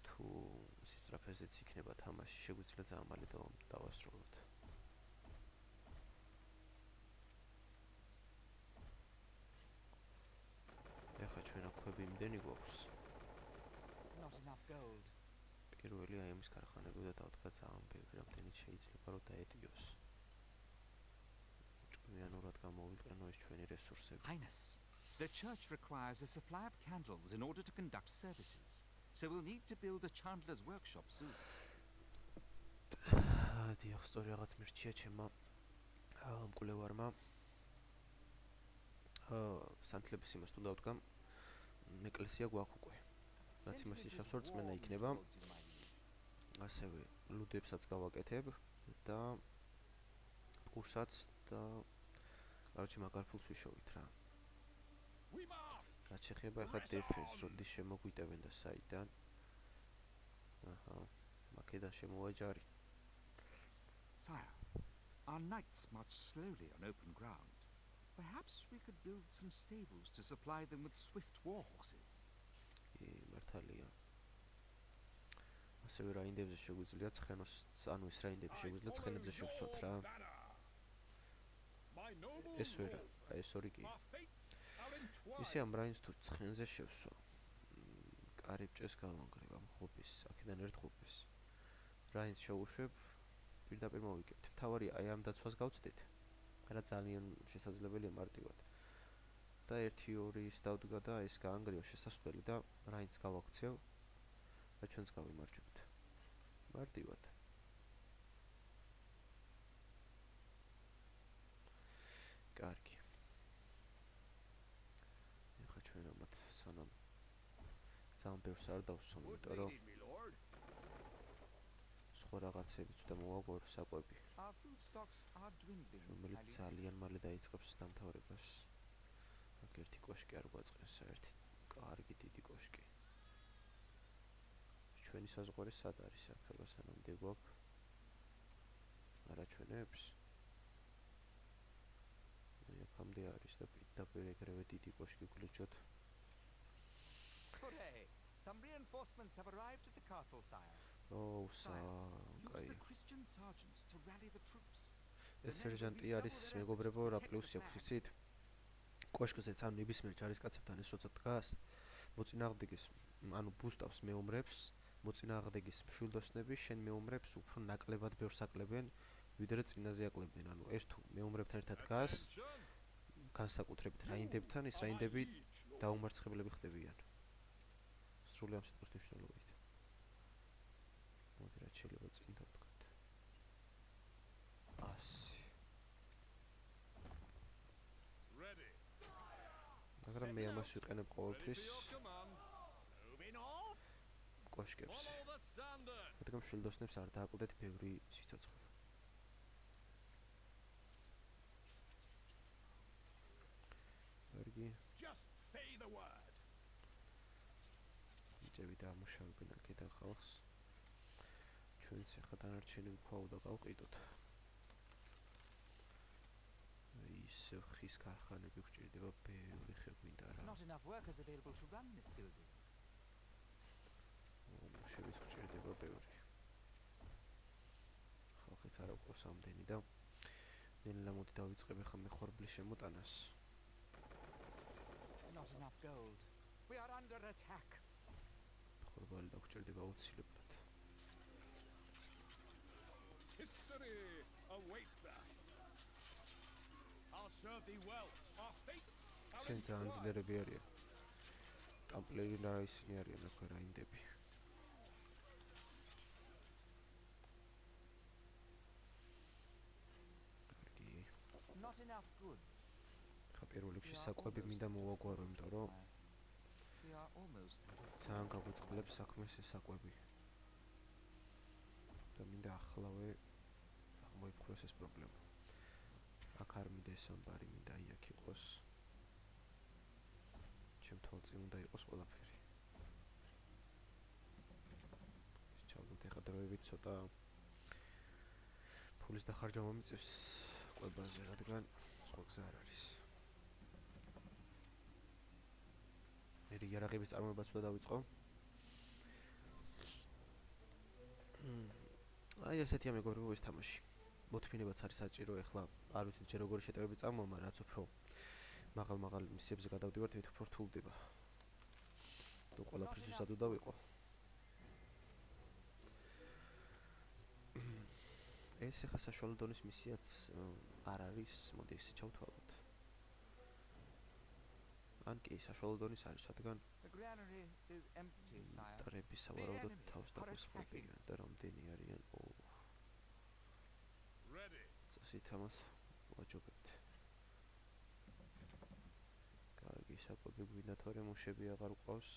თუ სისწრაფეზეც იქნება თამაში, შეგვიძლია ძალიან მალე დავასრულოთ. ეხლა ჩვენ აქვები იმდენი გვაქვს. Not enough gold. პირველი აი ამის ქარხანები და დავდგა ძალიან ბევრი, რამდენიც შეიძლება რომ დაეტიოს. ჭკვიანურად გამოვიყენო ეს ჩვენი რესურსები. Highness, the church requires a supply of candles in order to conduct services. So we'll need to build a chandler's workshop soon. დიახ, სწორი რაღაც მირჩია ჩემმა მკვლევარმა. სანთლების იმას თუ დავდგამ, ეკლესია გვაქვს უკვე. რაც იმას ნიშნავს, რომ წმენა იქნება. ასევე ლუდებსაც გავაკეთებ და პურსაც და კაროჩი მაგარ ფულს ვიშოვით რა. We march! რაც შეხება ახლა დეფენს, როდის შემოგვიტევენ და საიდან. აჰა, მაკედან შემოვაჯარი. Sire, our knights march slowly on open ground. Perhaps we could build some stables to supply them with swift war horses. მართალია. ასევე რაინდებზე შეგვიძლია ცხენოს, ანუ ის რაინდები შეგვიძლია ცხენებზე შევსვათ რა. My noble ეს ვერ, lord, აი ეს ორი კი. our fates are entwined. ისე ამ რაინს თუ ცხენზე შევსვა. კარიბჭეს გავანგრევ ამ ხუბის, აქედან ერთ ხუბის. რაინს შევუშვებ, პირდაპირ მოვიგებთ. თავარია აი ამ დაცვას გავწდით. რა ძალიან შესაძლებელია მარტივად. და 1-2-ის დავდგა და ეს გაანგრევა შესასვლელი და რაინს გავაქცევ და ჩვენც გავიმარჯვებთ. მარტივად. კარგი. ეხლა ჩვენ ამათ სანამ ძალიან ბევრს არ დავსვამ, Wood იმიტომ რომ needed, me lord. სხვა რაღაცებიც და მოვაგვარო საკვები, Our food stocks are dwindling. რომელიც ძალიან მალე დაიწყებს დამთავრებას. აქ ერთი კოშკი არ გვაწყენს, ერთი კარგი დიდი კოშკი. ჩვენი საზღვარი სად არის აქ სანამდე გვაქვს? არაჩვენებს? აქამდე არის და პირდაპირ ეგრევე დიდი კოშკი გლიჩოთ. Hooray! Some reinforcements have arrived at the castle, sire. Use კაი. the Christian sergeants to rally the troops. ეს სერჟანტი არის მეგობრებო, რა პლუსი აქვს იცით? კოშკზე ძალიან ნებისმიერ ჯარისკაცებთან ეს როცა დგას, მოწინააღმდეგის, ანუ ბუსტავს მეომრებს, მოწინააღმდეგის მშვილდოსნები შენ მეომრებს უფრო ნაკლებად ბევრს აკლებენ, ვიდრე წინაზე აკლებდნენ. ანუ ეს თუ მეომრებთან ერთად დგას, განსაკუთრებით რაინდებთან, ის რაინდები დაუმარცხებლები ხდებიან. სრული ამ სიტყვის მნიშვნელობით. მოდი რაც შეიძლება წინ დავდგათ. 100. მაგრამ მე ამას ვიყენებ ყოველთვის კოშკებს. რადგან მშვილდოსნებს არ დააკლდეთ ბევრი სიცოცხლე. კარგი. Just say the word. იჭები დაამუშავებენ აქედან ხალხს. ჩვენც ახლა დანარჩენი ვქვაო და გავყიდოთ. ისე ხის ქარხანები გვჭირდება ბევრი ხე გვინდა რა. Not enough workers available to run this building. მუშების გვჭირდება ბევრი. ხალხიც არ აქვს ამდენი და ნელა მოდი დავიწყებ ახლა მე ხორბლის შემოტანას. Not enough gold. We are under attack. ხორბალი დაგვჭირდება აუცილებლად. History awaits us. I'll serve thee well. Our fates are ისინი ძალიან ძლიერები არიან. ტამპლერი რა ისინი არიან აქვე რაინდები. კარგი. Not enough goods. ხა პირველ რიგში საკვები მინდა მოვაგვარო, იმიტომ რომ We are almost out of ძალიან გაგვიწყლებს საქმეს ეს საკვები. და მინდა ახლავე აღმოიფხვროს ეს პრობლემა. აქ არ მინდა ეს ამბარი, მინდა აი აქ იყოს. ჩემ თვალწინ უნდა იყოს ყველაფერი. ჩავდოთ ახლა დროებით ცოტა ფულის დახარჯვა მომიწევს კვებაზე, რადგან სხვა გზა არ არის. მე იარაღების წარმოებაც უნდა დავიწყო. აი ესეთია მეგობრებო ეს თამაში. მოთმინებაც არის საჭირო, ეხლა არ ვიცით ჯერ როგორი შეტევები წამოვა, რაც უფრო მაღალ მისიებზე გადავდივართ, მით უფრო რთულდება. თუ ყველაფერს უსადო დავიყო. ეს ახლა საშუალო დონის მისიაც არ არის, მოდი ესე ჩავთვალოთ. ან კი საშუალო დონის არის, რადგან The granary is empty, sire. ტრები სავარაუდოდ თავს დაგვესხმებიან და რამდენი არიან? ready. წესით ამას ვაჯობებთ. კარგი, საკვები გვინდა, თორემ მუშები აღარ გვყავს.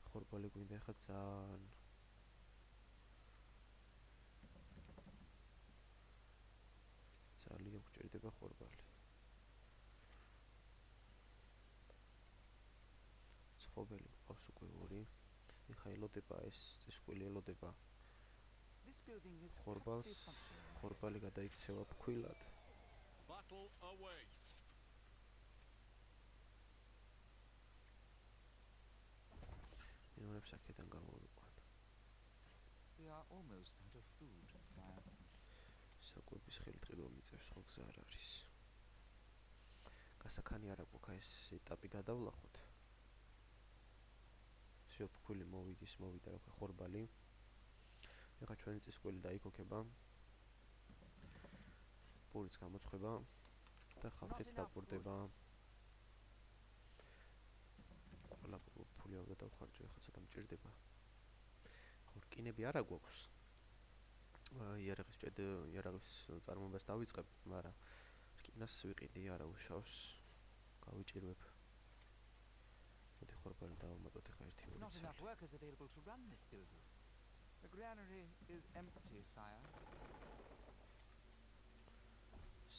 ხორბალი გვინდა ახლა ძალიან. ძალიან გვჭირდება ხორბალი. ცხოველი გვყავს უკვე 2. ეხა ელოდება ეს წისკვილი ელოდება This building is ხორბალს. perfectly functional. ხორბალი გადაიქცევა ფქვილად. Battle awaits. მეომრებს აქედან გამოვიყვან. We are almost out of food, sire. საკვების ხელტყიდვა მიწევს, სხვა გზა არ არის. გასახანი არ აქვს, ეს ეტაპი გადავლახოთ. всё, ფქვილი მოვიდა რა ქვია ხორბალი. ეხლა ჩვენი წისკველი დაიქოქება. პურიც გამოცხება და ხალხიც დაბრდება. ყველა ფული უნდა დავხარჯო, ეხლა ცოტა მჭირდება. ხო, რკინები არა გვაქვს. იარაღის წარმოებას დავიწყებ, მაგრამ რკინას ვიყიდი, არა უშავს. გავიჭირვებ. მოდი ხორბალი დავამატოთ ეხლა 1-2 Not enough წელი. workers available to run this building. The granary is empty, sire.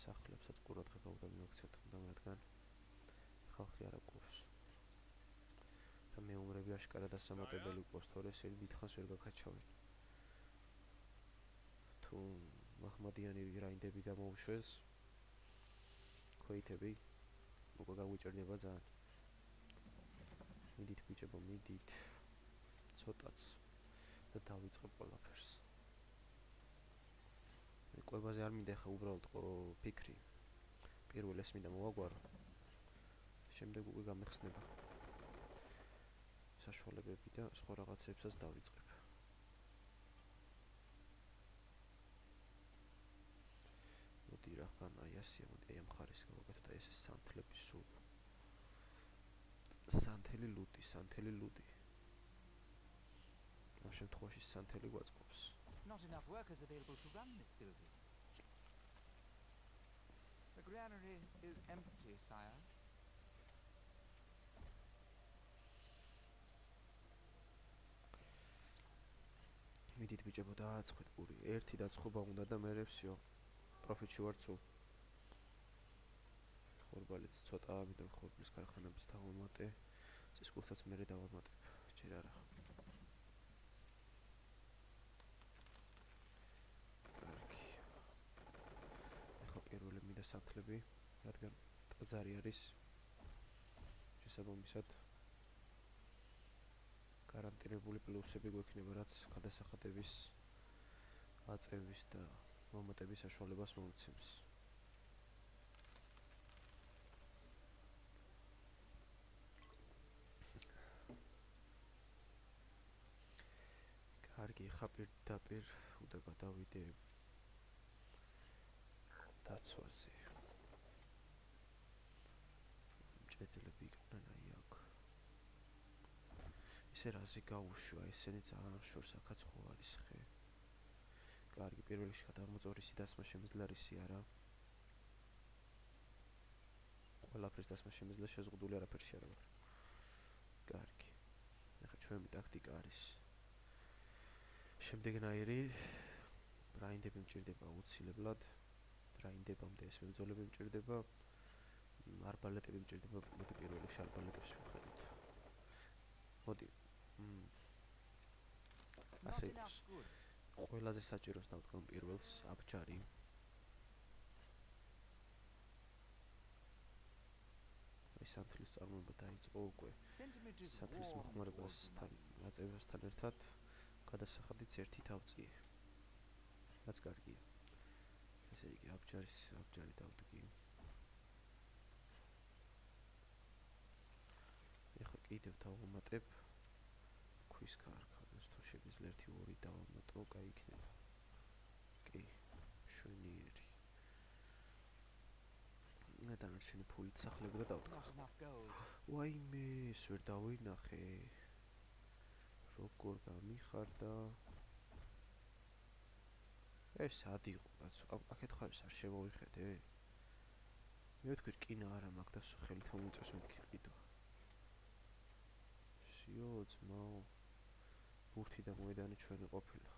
სახლებსაც ყურადღება უნდა მივაქციოთ, რადგან ხალხი არ აკვირს. და მეომრები აშკარად ასამატებელი ყავს, თორე ესენი დიდხანს ვერ გაქაჩავენ. თუ მაჰმადიანი რაინდები გამოუშვეს, ქვეითები უკვე გაგვიჭირდება ძალიან. მიდით ბიჭებო, მიდით. ცოტაც და დავიწყებ ყველაფერს. მე კვებაზე არ მინდა ხა უბრალოდ ფიქრი. პირველ ეს მინდა მოვაგვარო. შემდეგ უკვე გამეხსნება. საშუალებები და სხვა რაღაცებსაც დავიწყებ. ახან აი ასია, მოდი აი ამ ხარის გავაკეთოთ, აი ეს სანთლები სულ. სანთელი ლუდი. ამ შემთხვევაში სანთელი გვაწყობს. Not enough workers available to run this building. The granary is empty, sire. მიდით ბიჭებო დააწყეთ პური. ერთი დაწყობა უნდა და მე ვსიო. პროფიტში ვარ სულ. ხორბალიც ცოტა, ამიტომ ხორბლის ქარხანებს დავამატე. წისკულსაც მე დავამატებ. ჯერ არა. კარგი. ეხლა პირველი მინდა სანთლები, რადგან ტაძარი არის შესაბამისად გარანტირებული პლუსები გვექნება, რაც გადასახადების აწევის და მომატების საშუალებას მომცემს. კარგი, ხა პირდაპირ უნდა გადავიდე დაცვაზე. მჭედლები იყვნენ აი აქ. ისე რაზე გაუშვა, ესენი ძალიან შორს აქაც ხო არის ხე. კარგი, პირველ რიგში გადამოწორისი დასმა შემიძლია რისი არა. ყველაფერს დასმა შემიძლია, შეზღუდული არაფერში არა ვარ. კარგი. ახლა ჩვენი ტაქტიკა არის შემდეგნაირი. რაინდები მჭირდება აუცილებლად. რაინდებამდე ეს მებრძოლები მჭირდება. არბალეტები მჭირდება, მოდი პირველ რიგში არბალეტებს ვხედოთ. მოდი. ასე იყოს. ყველაზე საჭიროს დავთქვამ პირველს აბჯარი. აი სანთლის წარმოება დაიწყო უკვე. სანთლის მოხმარებასთან, აწევასთან ერთად გადასახადიც ერთი თავწიე. რაც კარგია. ესე იგი აბჯარი დავდგი. ეხლა კიდევ დავამატებ ქვის ქარხანას, თუ შემიძლია 1-2 დავამატო, კაი იქნება. კი, შვენიერი. დანარჩენი ფულით სახლები და დავდგა. ვაიმე, ეს ვერ დავინახე. როგორ გამიხარდა. ეს ადიღო, კაცო. აქეთ ხარ არ შემოვიხედე? მე ვთქვი რკინა არა მაქვს და ხელით მომიწევს მეთქი ყიდვა. სიო ძმაო. ბურთი და მოედანი ჩვენი ყოფილა.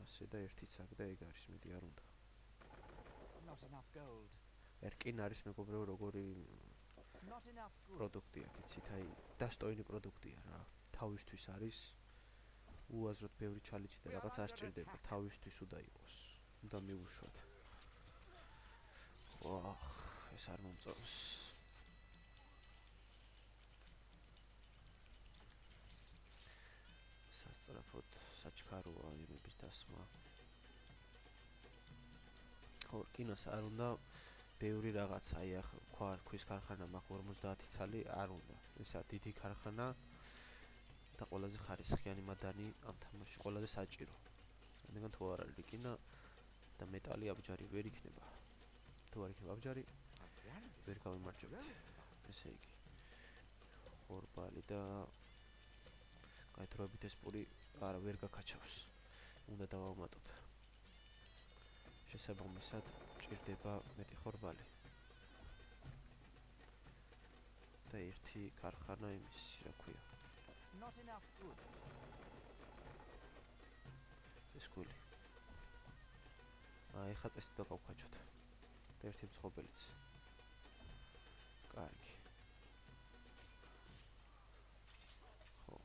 ასე და ერთიც აქ და ეგ არის, მიდი არ უნდა. Not enough gold. ერკინ არის მეგობრებო როგორი Not enough goods. პროდუქტია, იცით, აი დასტოინი პროდუქტია რა. თავისთვის არის. უაზროდ ბევრი ჩალიჩი და რაღაც არ სჭირდება, თავისთვის უნდა იყოს. უნდა მიუშვათ. ვახ, ეს არ მომწონს. სასწრაფოდ საჩქაროა იმების დასმა. ხო, რკინას არ უნდა ბევრი რაღაცა, აი ახლა ქვის ქარხანა მაქვს 50 ცალი, არ უნდა. ესა დიდი ქარხანა და ყველაზე ხარისხიანი მადანი ამ თამაშში, ყველაზე საჭირო. რადგან თუ არ არის რკინა და მეტალი აბჯარი ვერ იქნება. თუ არ იქნება აბჯარი, ვერ გავიმარჯვებთ. ესე იგი, ხორბალი და გაითროებით ეს პური არა ვერ გაკაჩავს. უნდა დავამატოთ. შესაბამისად, ჭირდება მეტი ხორბალი. და ერთი ქარხანა იმის, რა ქვია. Not enough goods. წისქვილი. ეხლა წესი და გავკაჩოთ. და ერთი მცხობელიც. კარგი. ხო.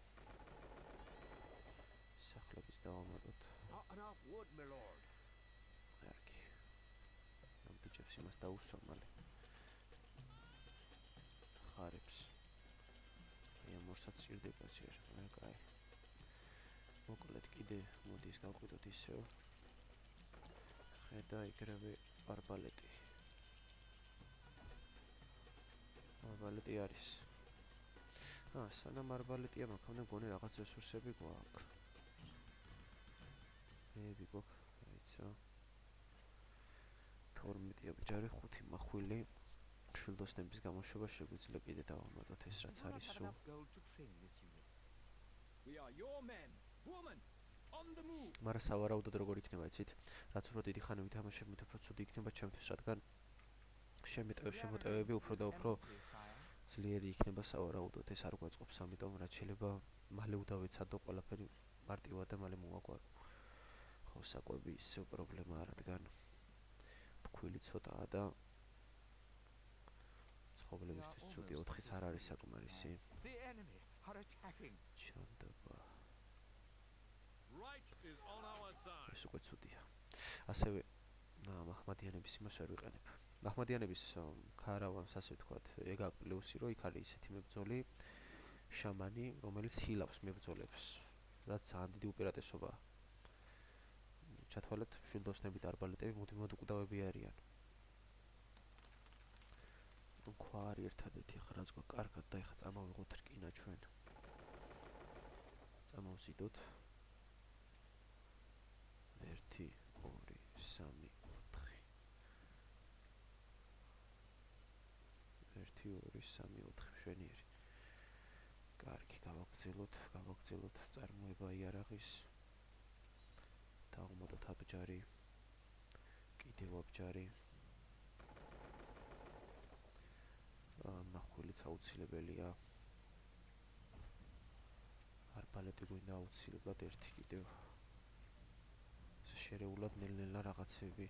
სახლების დავამატოთ. Not enough wood, my lord. კარგი. ამ ბიჭებს იმას დაუსვა მალე. ხარებს. აი ამ ორსაც სჭირდება ჯერ. აი კაი. მოკლედ კიდე მოდი ის გავყიდოთ ისევ. ხედა იგრევე არბალეტი. არბალეტი არის. სანამ არბალეტია მაქვს, მგონი რაღაც რესურსები გვაქვს. მეები გვაქვს, რაიც. ისო 12 აბჯარი 5 მახვილი შვილდოსნების გამოშვება შეგვიძლია კიდე დავამატოთ ეს რაც არის სულ მაგრამ სავარაუდოდ როგორ იქნება იცით რაც უფრო დიდი ხანი ვითამაშებ მით უფრო ცუდი იქნება ჩემთვის რადგან შემოტევები უფრო და უფრო ძლიერი იქნება სავარაუდოდ ეს არ გვაწყობს ამიტომ რაც შეიძლება მალე udavecadო ყველაფერი მარტივად და მალე მოვაგვარო ხო საკვები ისევ პრობლემაა რადგან ფქვილი ცოტაა და ცხოველებისთვის ცუდი 4-იც არ არის საკმარისი ჩანდაბა ეს უკვე ცუდია ასევე მაჰმადიანების იმას ვერ ვიყენებ მაჰმადიანების ქარავანს ასე ვთქვათ ეგ აქვს პლუსი რომ იქ არის ისეთი მებრძოლი შამანი რომელიც ჰილავს მებრძოლებს რაც ძალიან დიდი უპირატესობაა ჩათვალეთ შვილდოსნები და არბალეტები მუდმივად უკვდავები არიან ქვა არის ერთადერთი ახლა რაც გვაქვს კარგად და ეხლა წამოვიღოთ რკინა ჩვენ წამოვზიდოთ 1 2 3 4 1 2 3 4 მშვენიერი კარგი გავაგრძელოთ წარმოება იარაღის დავუმატოთ აბჯარი კიდევ აბჯარი მახვილიც აუცილებელია არბალეტი გვინდა აუცილებლად ერთი კიდევ შერეულად ნელ-ნელა რაღაცები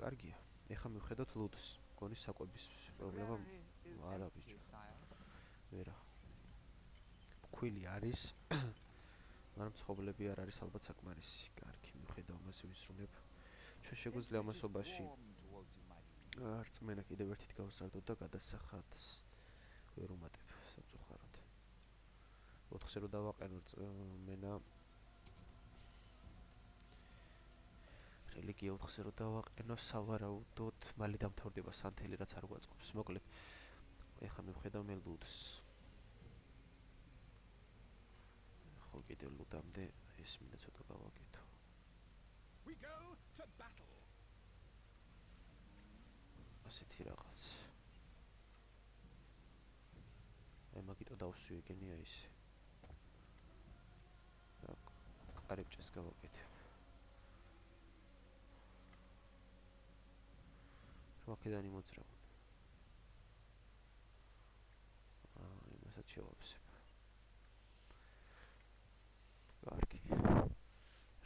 კარგია ეხლა მივხედოთ ლუდს მგონი საკვების პრობლემა არა ბიჭო ვერა ფქვილი არის მაგრამ ცხოველები არ არის ალბათ საკმარისი კარგი მივხედავ მასე ვისრუნებ ჩვენ შეგვიძლია ამასობაში რწმენა კიდევ ერთით გავსარდოთ და გადასახადს ვერ უმატებ სამწუხაროდ 4-ზე რო დავაყენო რწმენა რელიგია 4-ზე რო დავაყენო სავარაუდოდ მალე დამთავრდება სანთელი რაც არ გვაწყობს მოკლედ ეხლა მივხედავ მე ლუდს ხო კიდევ ლუდამდე ეს მინდა ცოტა გავაკეთო ასეთი რაღაც აი მაგიტო დავსვი ეგენია ისე კარიბჭეს გავაკეთებ ვაკედან იმოძრავენ იმასაც შევავსებ კარგი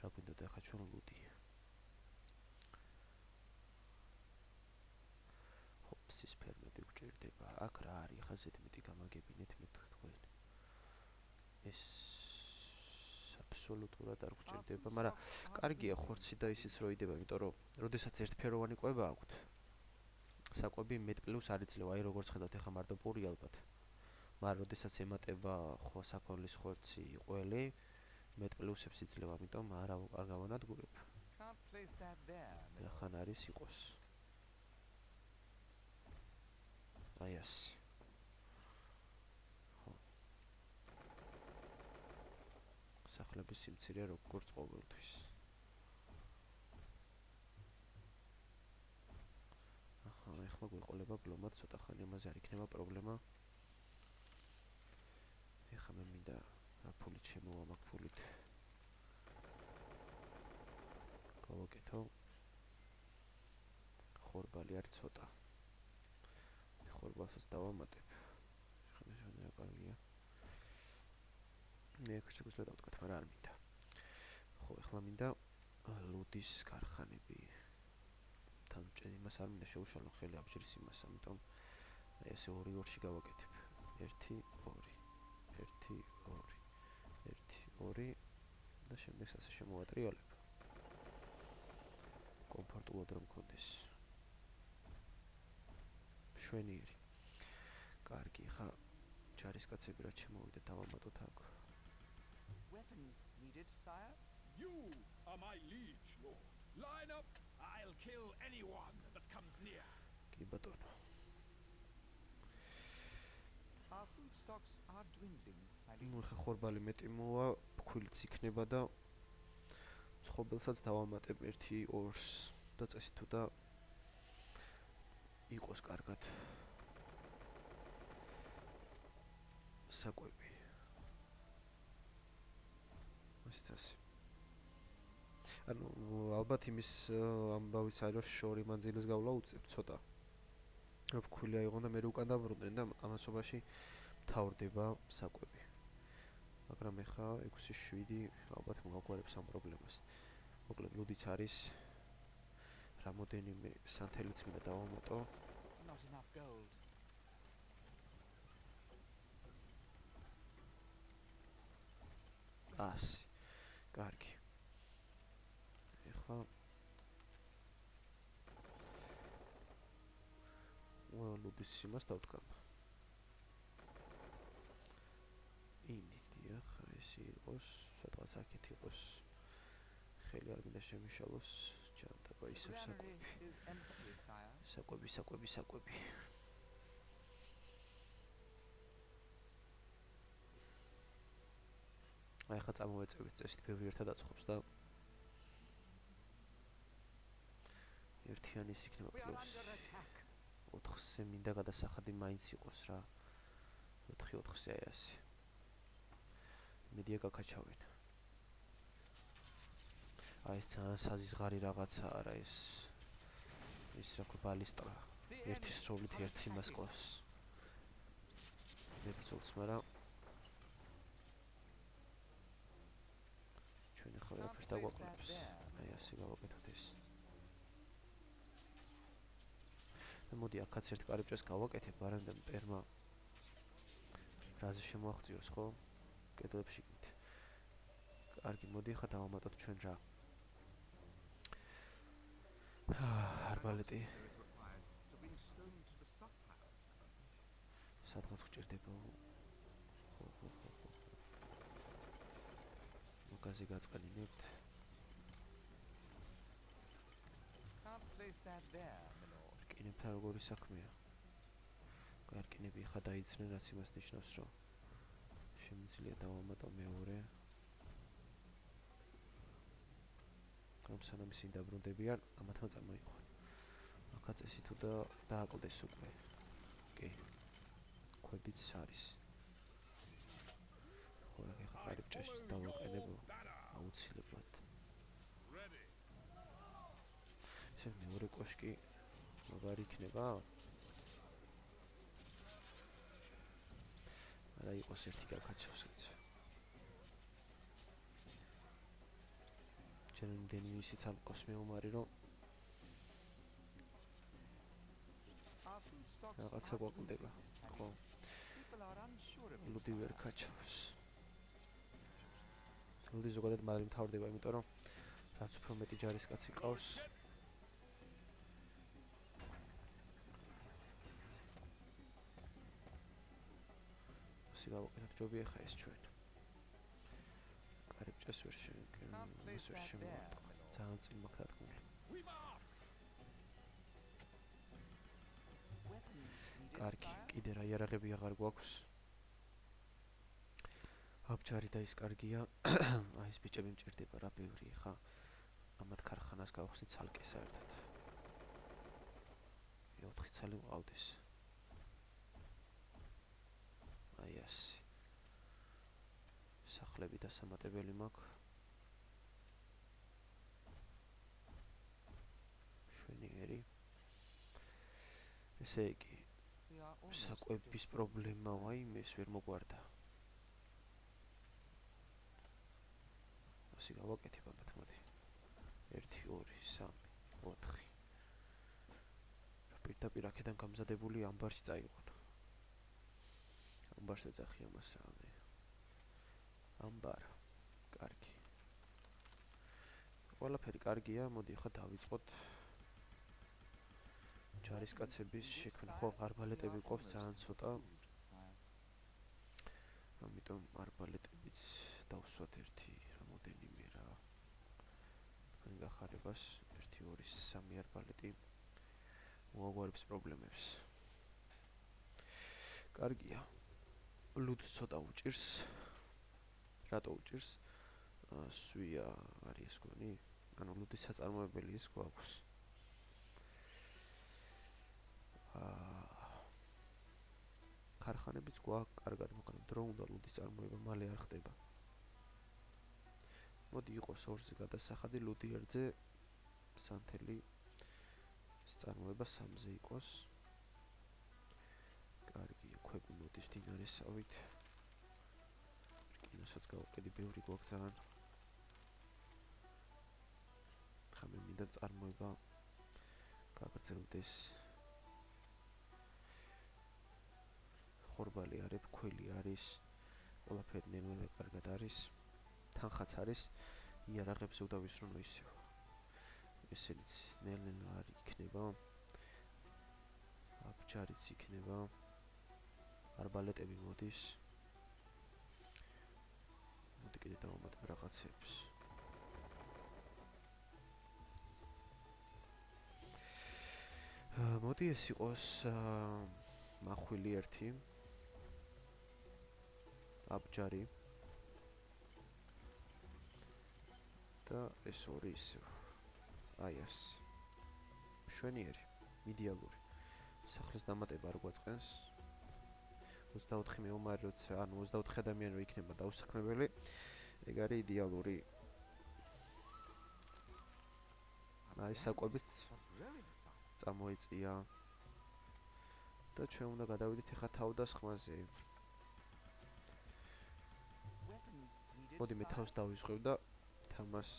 რა გვინდოდა ახლა ჩვენ ლუდი ჰოპსის ფერმები გვჭირდება აქ რა არის ახლა ზედმეტი გამაგებინეთ მე თქვენ ეს აბსოლუტურად არ გვჭირდება მაგრამ კარგია ხორცი და ისიც რო იდება იმიტომ რომ როდესაც ერთფეროვანი კვება აქვთ საკვები მეტ პლუს არ იძლევა აი როგორც ხედავთ ახლა მარტო პური ალბათ მაგრამ როდესაც ემატება ხო საქონლის ხორცი ყველი მეტ პლუსებს იძლევა ამიტომ არ გავანადგურებ ახან არის იყოს აი ასე ხო სახლების სიმცირე როგორც ყოველთვის ახლა გვეყოლება ბლომად ცოტა ხანი ამაზე არ იქნება პრობლემა ეხლა მე მინდა რა ფულით შემოვა მაგ ფულით გავაკეთო ხორბალი არის ცოტა ხორბალსაც დავამატებ შეხედეთ რა კარგია მე აქ შეგვიძლია დავთქვათ მაგრამ არ მინდა ხო ეხლა მინდა ლუდის ქარხანები თან იმას არ მინდა შეუშალო ხელი აბჯრის იმას ამიტომ აი ესე 2-2-ში გავაკეთებ 1 2 1 2 1 2 და შემდეგ ასე შემოვატრიალებ კომფორტულად რომ მქონდეს მშვენიერი კარგი ხა ჯარისკაცები რაც შემოვიდა დავამატოთ აქ Weapons needed, sire? You are my liege, lord. Line up. I'll kill anyone that comes near. კი ბატონო Our food stocks are dwindling. ნუ ხა ხორბალი მეტი მოვა ფქვილიც იქნება და მცხოვრებელსაც დავამატებ 1-2 და წესი თუ და იყოს კარგად საკვები. ასეც ასე. ანუ ალბათ იმის ამბავის არის რომ შორი მანძილის გავლა უწევთ ცოტა. რომ ფქვილი აიღონ და მე უკან დაბრუნდნენ და ამასობაში მთავრდება საკვები. მაგრამ ეხა 6-7 ალბათ მოგაგვარებს ამ პრობლემას. მოკლედ ლუდიც არის რამოდენიმე სანთელიც მინდა დავამატო. Not enough gold. Asi. კარგი. ეხლა ლუდის იმას დავთქამ. ინდია ეს იყოს, სადღაც აქეთ იყოს. ხელი არ მინდა შემიშალოს, ჯანდაბა ისევ საკვები. აი ხა წამოვეწევით წესით, ბევრი ერთად აწყობს და ერთიანი ის იქნება პლუს 4-ზე მინდა გადასახადი მაინც იყოს რა. 4-4-ზე აი ასე. მედია გაკაჩავენ. აი ეს ძალიან საზიზღარი რაღაცა არა ეს რა ქვია ბალისტრა. ერთი სროლით ერთი იმას კლავს. მებრძოლს, მაგრამ ჩვენ ახლა ვერაფერს დაგვაკლებს. აი ასე გავაკეთოთ ეს. და მოდი აქაც ერთ კარიბჭეს გავაკეთებ, მაგრამ და მტერმა რაზე შემოაღწიოს ხო? კედლებში გით. კარგი, მოდი ახლა დავამატოთ ჩვენ რა. არბალეტი. სადღაც გჭირდება. ხო. მოგაზე გაწყნინებთ. Can't place that there, my lord. კინებთან როგორი საქმეა? კარკინები ხა დაიცნენ, რაც იმას ნიშნავს, რომ შემიძლია დავამატო მეორე. რომ სანამ ისინი დაბრუნდებიან, ამათმა წამოიყვან. აქაც წესი თუ და დააკლდეს უკვე. კი. ქვებიც არის. ხო, ეხლა კარიბჭეში დავაყენებ აუცილებლად. ესე მეორე კოშკი მაგარი იქნება? არა იყოს ერთი გაკაჩოსიც. ჩემდენი ისიც არ მყავს მეომარი, რომ რაღაცა გვაკლდება. ხო. ლუდი ვერ კაჩავს. ლუდი ზოგადად მალე მთავრდება, იმიტომ რომ რაც უფრო მეტი ჯარისკაცი ყავს, გავაკეთოთ ჯობია ხა ეს ჩვენ. კარიბჭეს ვერ შემოვარტყა. ძალიან წინ მაქვს დადგმული. კარგი, კიდე რა იარაღები აღარ გვაქვს. აბჯარი და ის კარგია. აი ეს ბიჭები მჭირდება რა ბევრი ხა. ამათ ქარხანას გავხსნით ცალკე საერთოდ. 4 ცალი მყავდეს. აი ასე. სახლები დასამატებელი მაქვს. შვენიერი. ესე იგი, საკვების პრობლემა ვაიმეს ვერ მოგვარდა. ასე გავაკეთებ ამათ მოდი. 1 2 3 4. პირდაპირ აქედან გამზადებული ამბარში წაიღონ. ამბარს ეძახი ამას ამე. ამბარ. კარგი. ყველაფერი კარგია, მოდი ახლა დავიწყოთ. ჯარისკაცების შექმნა, ხო, არბალეტები ყოფს ძალიან ცოტა. ამიტომ არბალეტებიც დავსვათ ერთი რამოდენიმე რა. თქვენ გახარებას 1 2 3 არბალეტი მოაგვარებს პრობლემებს. კარგია. ლუდს ცოტა უჭირს. რატო უჭირს? სვია არის ეს გონი? ანუ ლუდის საწარმოებელი ის გვაქვს. ქარხანებიც გვაქვს კარგად, მაგრამ დრო უნდა ლუდის წარმოება მალე არ ხდება. მოდი იყოს 2-ზე გადასახადი, ლუდი 1-ზე, სანთელი წარმოება 3-ზე იყოს. კარგია, ქვები მოდის დინარესავით. რკინოსაც გავყიდი, ბევრი გვაქვს ძალიან. ხა მე მინდა წარმოება გაგრძელდეს. ხორბალი არის, ქველი არის, ყველაფერი ნელ-ნელა კარგად არის. თანხაც არის, იარაღებზე უდავისრუნო ისევ. ესენიც ნელ-ნელა არის იქნება. აბჯარიც იქნება. არბალეტები მოდის. მოდი კიდე დავამატებ რაღაცებს. მოდი ეს იყოს მახვილი 1. აბჯარი. და ეს 2 ისევ. აი ეს. მშვენიერი, იდეალური. სახლის დამატება არ გვაწყენს. 24 მეომარი როცა, ანუ 24 ადამიანი რო იქნება დაუსაქმებელი, ეგ არის იდეალური. აი საკვებიც წამოიწია. და ჩვენ უნდა გადავიდეთ ახლა თავდასხმაზე. მოდი მე თავს დავიწყებ და თამას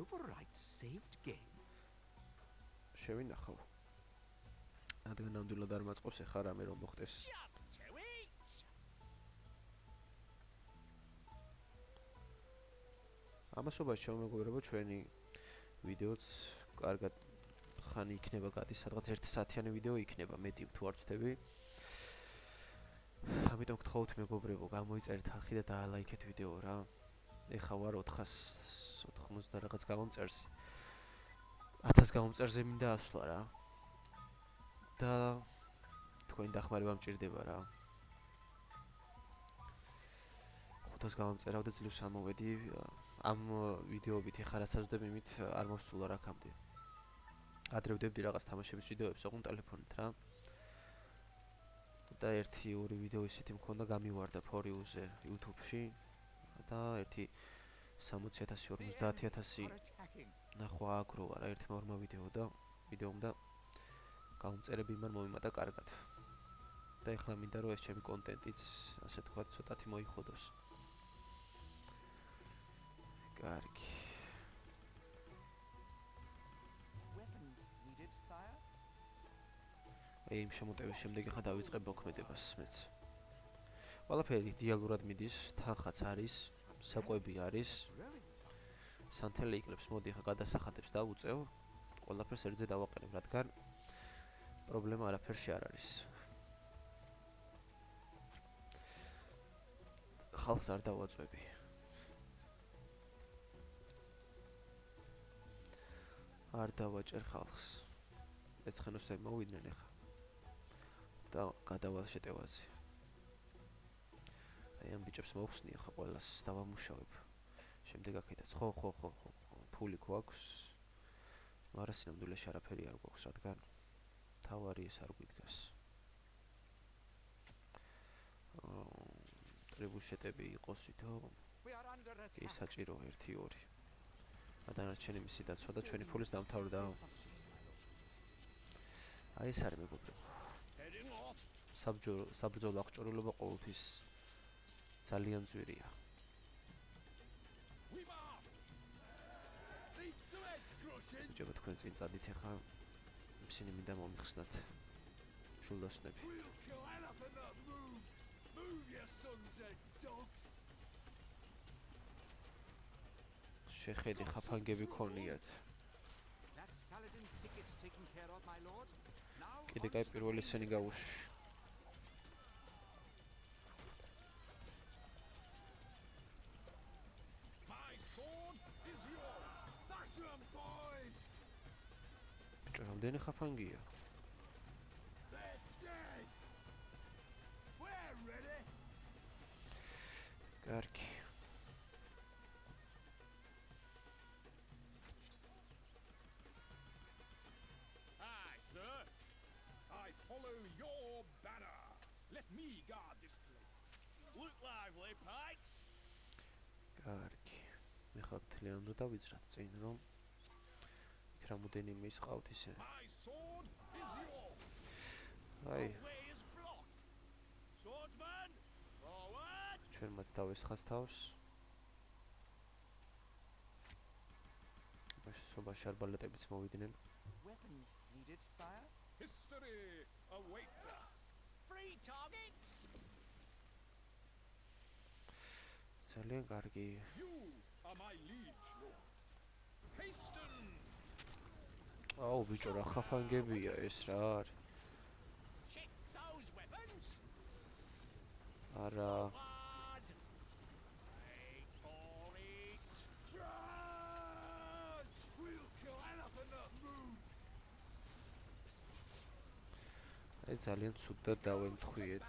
Overwrite saved game. შევინახავ. რადგან ნამდვილად არ მაწყობს ახლა რამე რომ მოხდეს. ამასობაში შემოგვიგვერება ჩვენი ვიდეოც კარგად ხანი იქნება გადის, სადღაც 1 საათიანი ვიდეო იქნება, მეტი თუ არ ვწდები. ამიტომ გთხოვთ მეგობრებო, გამოიწერეთ არხი და დაალაიქეთ ვიდეო რა. ეხა ვარ 490 და რაღაც გამომწერზე. 1000 გამომწერზე მინდა ასვლა რა. და თქვენი დახმარება მჭირდება რა. 500 გამომწერავ და ძლივს ამოვედი. ამ ვიდეოებით ეხა რასაც ვდებ იმით არ მოვსულა რა კამდე. ადრე ვდებდი რაღაც თამაშების ვიდეოებს, ოღონდ ტელეფონით რა. და 1-2 ვიდეო ისეთი მქონდა გამივარდა For You-ზე YouTube-ში და 60,000-50,000 ნახვა აგრო არა ერთმა-ორმა ვიდეომ და გამომწერები იმან მომიმატა კარგად. და ეხლა მინდა რომ ეს ჩემი კონტენტიც, ასე თქვა, ცოტათი მოიხოდოს. კარგი. იმ შემოტევის შემდეგ ახლა დავიწყებ მოქმედებას მეც. ყველაფერი იდეალურად მიდის, თანხაც არის, საკვები არის. სანთელი იკლებს, მოდი ახლა გადასახადებს დავუწევ. ყველაფერს ერთზე დავაყენებ, რადგან პრობლემა არაფერში არ არის. ხალხს არ დავაწვევი. არ დავაჭერ ხალხს. ეცხენოსები მოვიდნენ ახლა. და გადავალ შეტევაზე. აი ამ ბიჭებს მოვხსნი ახლა ყველას დავამუშავებ. შემდეგ აქედაც ხო ფული გვაქვს. მაგრამ სინამდვილეში არაფერი არ გვაქვს, რადგან თავარი ეს არ გვიდგას. ტრიბუშეტები იყოს ვითო. კი საჭირო 1-2. დანარჩენი მისი დაცვა და ჩვენი ფულის დამთავრდა. აი ეს არის მეგობრებო. საბრძოლო აღჭურვილობა ყოველთვის ძალიან ძვირია. ჯობა თქვენ წინ წადით ახლა ისინი მინდა მომიხსნათ შულდოსნები. შეხედი ხაფანგები ქონიათ. კიდე კაი პირველი სცენი გავუშვი. ბიჭო, რამდენი ხაფანგია? კარგი. me guard this place. Look lively, pikes. კარგი. მე ხარ მთლიან უნდა დავიძრათ წინ, რომ იქ რამოდენიმე ისყავთ ისე. My sword is yours. აი, The way is blocked. Swordsman, forward. ჩვენ მათ დავესხათ თავს. მაშინ არბალეტებიც მოვიდნენ. Weapons needed, sire? History awaits us. Free targets. ძალიან კარგი. You are my liege lord. Hasten. აუ, ბიჭო, რა ხაფანგებია ეს რა არის? Check those weapons. არა. Forward. Wait for it. Charge! We'll kill enough moves. აი ძალიან ცუდად დავემთხვიეთ.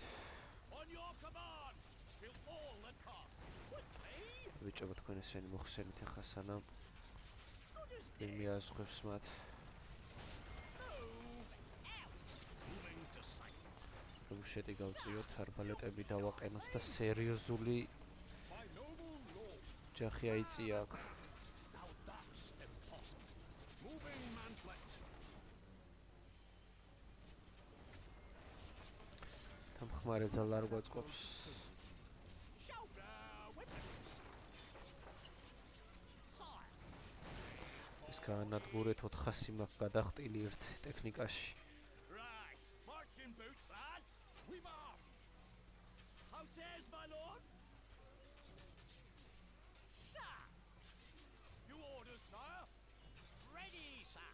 On your command. Fill all the castle. Quickly. ბიჭო, თქვენ ესენი მოხსენით ახლა სანამ Good as მე dead. მიაზღებს მათ. Move out. Moving to sight. რუსეთი გავწიოთ, არბალეტები დავაყენოთ და სერიოზული My noble lord. ჯახი აიწია აქ. Now that's impossible. Moving mantlet. თამხმარე ძალა არ გვაწყობს. Shoulder weapons. Sire. ეს გაანადგურეთ 400 მაგ გადახტილი ერთ ტექნიკაში. Right. Marching boots, lads. We march. How says my lord? Sir. You orders, sire. Ready, sir.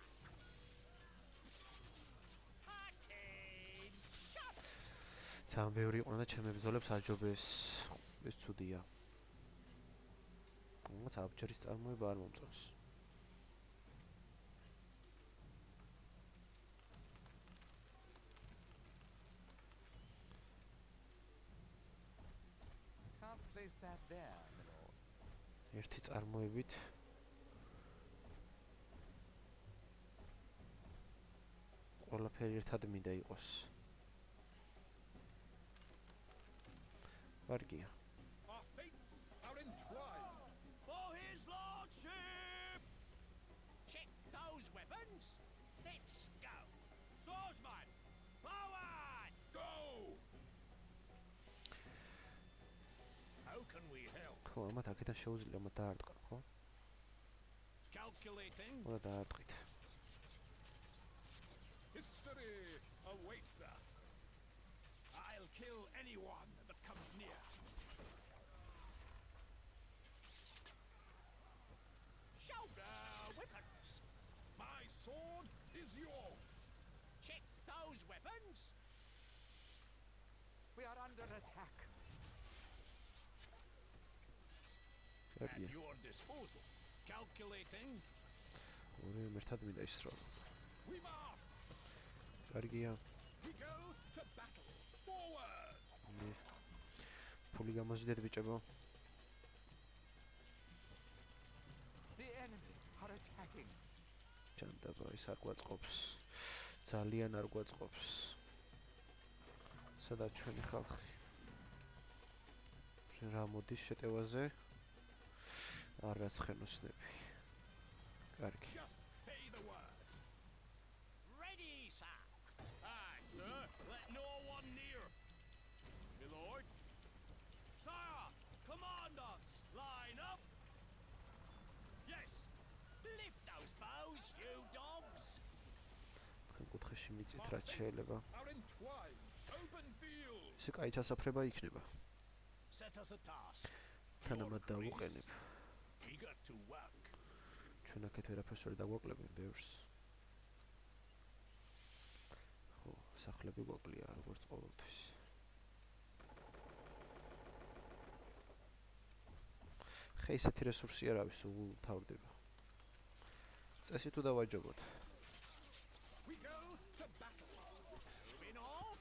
Attention. ძალიან ბევრი იყო და ჩემი ბრძოლებს აჯობეს. ეს ცუდია. რაღაც აბჯრის წარმოება არ მომწონს. Can't place that there, my lord. ერთი წარმოებით ყველაფერი ერთად მინდა იყოს. ვარგია. Our fates are entwined. For his lordship. Check those weapons. Let's go. Swordsman. Forward. Go! How can we help? ხო, ამათ აქედან შეუძლია მათ დაარტყან, ხო? Calculating. უნდა დაარტყით. History awaits us. I'll kill anyone that comes near. Shoulder weapons. My sword is yours. Check those weapons. We are under attack. At ვარგია. your disposal. Calculating. ორივე ერთად მინდა ისრო. We march. ვარგია. We go to battle. Forward. მე ფული გამოზიდეთ ბიჭებო. The enemy are attacking. ჩანდაბა ის არ გვაწყობს. ძალიან არ გვაწყობს. სადაც ჩვენი ხალხი? შენ რა მოდის შეტევაზე? არ რაცხენოსნები. კარგი. Just say the word. Ready, sir. Aye, sir. Let no one near. My lord. Sire, command us. Line up. Yes. Lift those bows, you dogs. თქვენ კუთხეში მიწით რაც შეიძლება. Are entwined. Open field. ესე კაი ჩასაფრება იქნება. Set us a task. თანამად დავუყენებ. Eager to work. ჩვენ აქეთ ვერაფერს ვერ დაგვაკლებენ ბევრს. ხო, სახლები გვაკლია როგორც ყოველთვის. ხე ისეთი რესურსი არ არის, სულ თავდება. წესი თუ დავაჯობოთ. We go to battle. Moving off.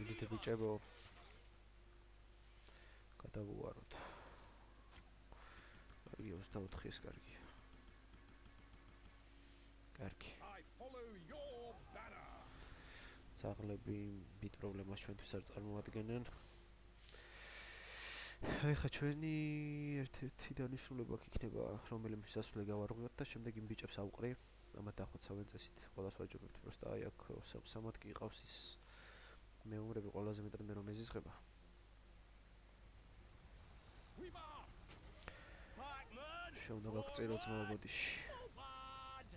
მიდით ბიჭებო. გადავუაროთ. კარგი, 24 ეს კარგია. კარგი. I follow your banner. ძაღლები მით პრობლემას ჩვენთვის არ წარმოადგენენ. ეხლა ჩვენი ერთ-ერთი დანიშნულება იქნება რომელიმე შესასვლელი გავარღვიოთ და შემდეგ იმ ბიჭებს ავყრი. ამათ დახოცავენ წესით. ყველას ვაჯობებთ, просто აი აქ სამად კი ყავს ის მეომრები ყველაზე მეტად მე რომ ეზიზღება. We march. Pikemen! შეუნდა გაგწერო ძმაო ბოდიში. Forward!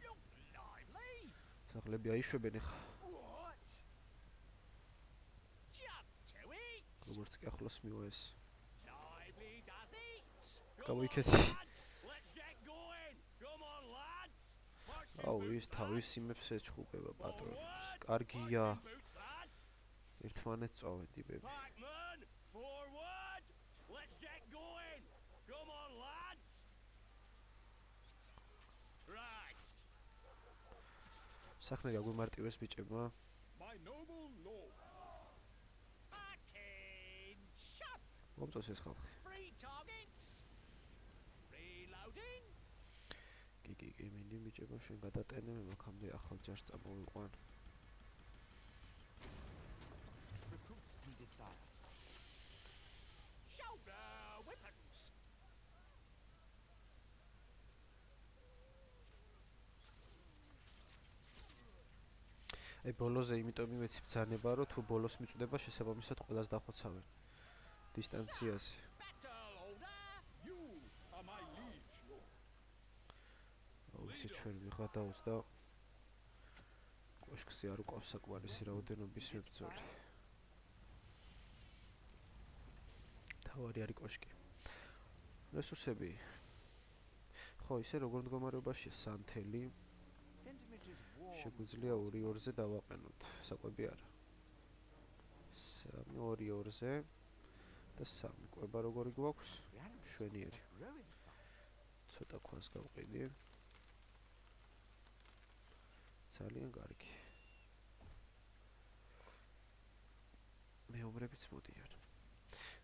Look lively! ძაღლები აიშვებენ ეხლა. What? Jump to it! როგორც კი ახლოს მივა ეს. Lively does it! გამოიქეცი. Let's get going! Come on, lads! აუ ის თავის იმებს ეჩხუბება პატრონებს. კარგია. Boots, lads! ერთმანეთს წავენ ტიპები. Pikemen! Forward! Let's get going! Come on, lads! Right! საქმე გაგვიმარტივეს ბიჭებმა. My noble lord. Attention! მომწონს ეს ხალხი. Free targets! Reloading! კი, მინდი ბიჭებო შენ გადატენე მე მაქამდე ახალ ჯარს წამოვიყვან. Recruits needed, sire. Shoulder weapons! აი ბოლოზე იმიტომ მივეცი ბძანება რომ თუ ბოლოს მიწვდება შესაბამისად ყველას დახოცავენ დისტანციაზე. Battle order! You are my liege lord. აუ ისე ჩვენ ვიღადაოს და კოშკზე არ უყავს საკმარისი რაოდენობის მებრძოლი. თავარი არის კოშკი. რესურსები. ხო, ისე როგორ მდგომარეობაშია სანთელი. Sentiment is warm. შეგვიძლია 2-2-ზე დავაყენოთ, საკვები არა. 3-2-2-ზე და 3. კვება როგორი გვაქვს? The animals მშვენიერი. are growing, sire. ცოტა ქვას გავყიდი. ძალიან კარგი. მეომრებიც მოდიან.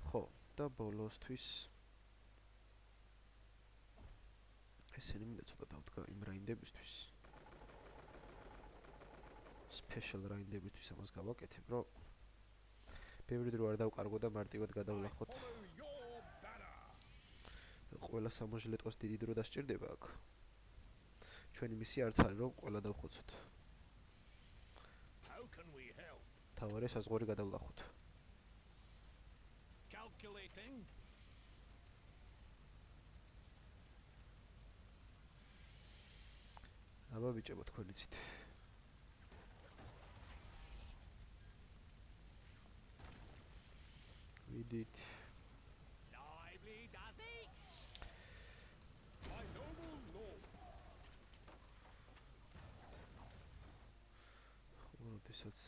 ხო, და ბოლოსთვის ესენი მინდა ცოტა დავდგა იმ რაინდებისთვის. Special რაინდებისთვის ამას გავაკეთებ, რომ ბევრი დრო არ დავკარგო და მარტივად გადავლახოთ. Follow your banner. ყველა სამოჟლეტყოს დიდი დრო დასჭირდება აქ. ჩვენი მისია არც არის რომ ყველა დავხოცოთ. How can we help? თავარი საზღვარი გადავლახოთ. Calculating. აბა ბიჭებო თქვენ იცით. ვიდით. Lively does it! My noble lord. როდესაც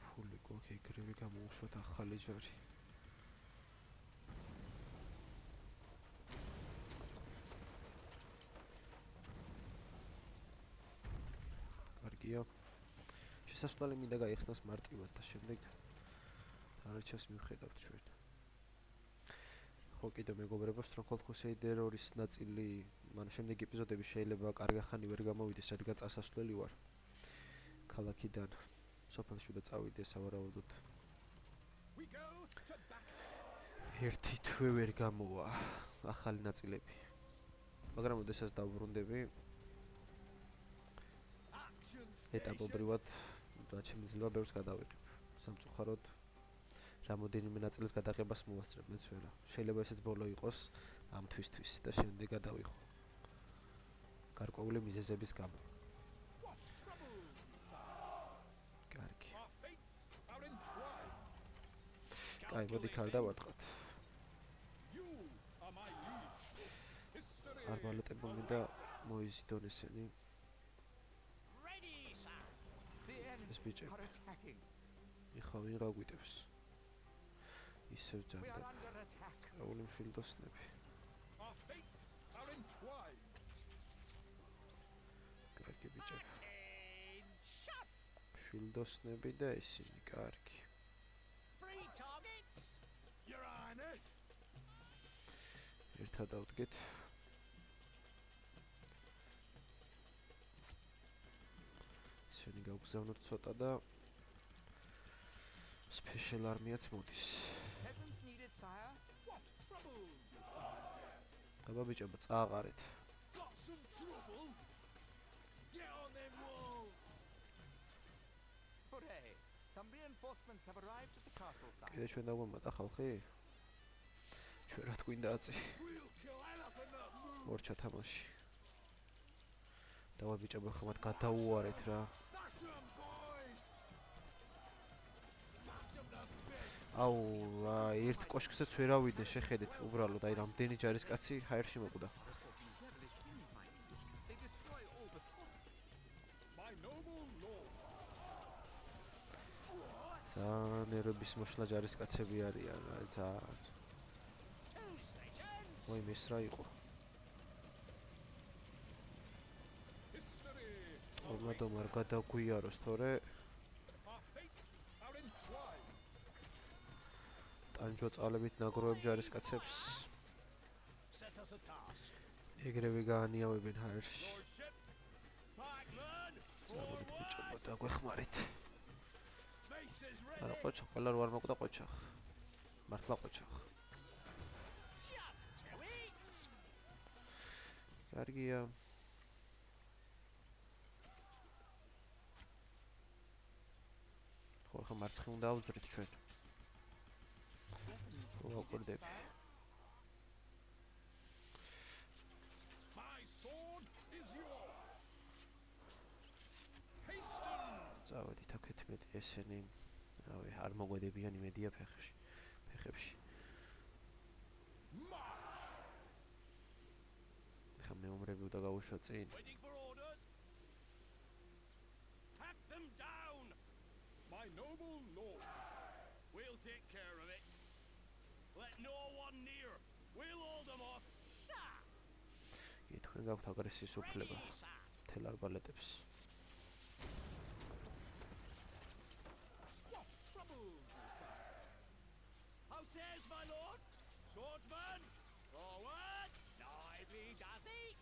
ფული გვაქვს ეგრევე გამოვუშვათ ახალი ჯარი. კარგია. შესასვლელი მინდა გაიხსნას მარტივად და შემდეგ არჩევს მივხედავთ ჩვენ. ხო კიდევ მეგობრებო, Stronghold Crusader-ის ნაწილი, ანუ შემდეგი ეპიზოდები შეიძლება კარგი ხანი ვერ გამოვიდეს, რადგან წასასვლელი ვარ. ქალაქიდან სოფელში და წავიდე სავარაუდოდ. We go to battle. ერთი თვე ვერ გამოვა ახალი ნაწილები. მაგრამ ოდესაც დავბრუნდები Action station. ეტაპობრივად რაც შემიძლია ბევრს გადავიღებ. სამწუხაროდ რამოდენიმე ნაწილის გადაღებას მოვასწრებ მეც ვერა. შეიძლება ესეც ბოლო იყოს ამ თვისთვის და შემდეგ გადავიღო. გარკვეული მიზეზების გამო. What troubles you, sire? კარგი. Our fates are entwined. კაი, მოდი ქარ დავარტყათ. You are my liege lord. History. არბალეტებმა მინდა მოიზიდონ ესენი. Ready, sir! The enemy ეს ბიჭები. are attacking. იხა ვინ გაგვიტევს. ისევ We are ჯანდა. under attack. წრეული მშვილდოსნები. Our fates are entwined. კარგი ბიჭები. Attention! მშვილდოსნები და ისინი, კარგი. Free targets! ჭითა დავდგეთ. ისინი გავგზავნოთ ცოტა და special army-აც მოდის. Peasants needed, sire. What troubles you, sire? აბა ბიჭებო, წააყარეთ. Got some trouble? Get on them walls! Hooray! Some reinforcements have arrived at the castle, sire. კიდე ჩვენ დაგვემატა ხალხი? ჩვენ რა თქვინდა აწი? We'll kill anything that moves! ორჩა თამაში. დავა ბიჭებო, ხომათ გადაუარეთ რა. That's 'em, boys! Smash 'em to bits! აუ, ერთ კოშკსაც ვერ ავიდნენ, შეხედეთ, უბრალოდ, აი რამდენი ჯარისკაცი ჰაერში მოკვდა. They destroy all before them. My noble lord! ძალიან ერების მოშლა ჯარისკაცები არიან, რა ძალიან. Two stations! მოი მის რა იყო? History! ორმადომ არ გადაგვიაროს, თორე Our fates are entwined! ტანჯვა-წალებით ნაგროვებ ჯარისკაცებს, Set us a task. ეგრევე გაანიავებენ ჰაერში. Lordship! Pikemen! წამოდით Forward! ბიჭებო, დაგვეხმარით. Faces არა, ready! ყოჩა, ყველა რო არ მოკვდა ყოჩა. მართლა ყოჩა. Jump to it! კარგია. ხო, ხა მარცხი უნდა ავძვრით ჩვენ. ვაკვირდები. My sword is yours! Hasten! წავედით აქეთ მეტი ესენი. რავი, არ მოგვედებიან იმედია ფეხებში. March! ხა მეომრები უნდა გავუშვა წინ. Waiting for orders? Hack them down! My noble lord! We'll take care of it. Let no one near. We'll hold them off. Sir! კი, თქვენ გაქვთ აგრესიის უფლება. Ready, sir! თელ არბალეტებს. What troubles you, sir? How says my lord? Swordsman! Forward! Lively does it!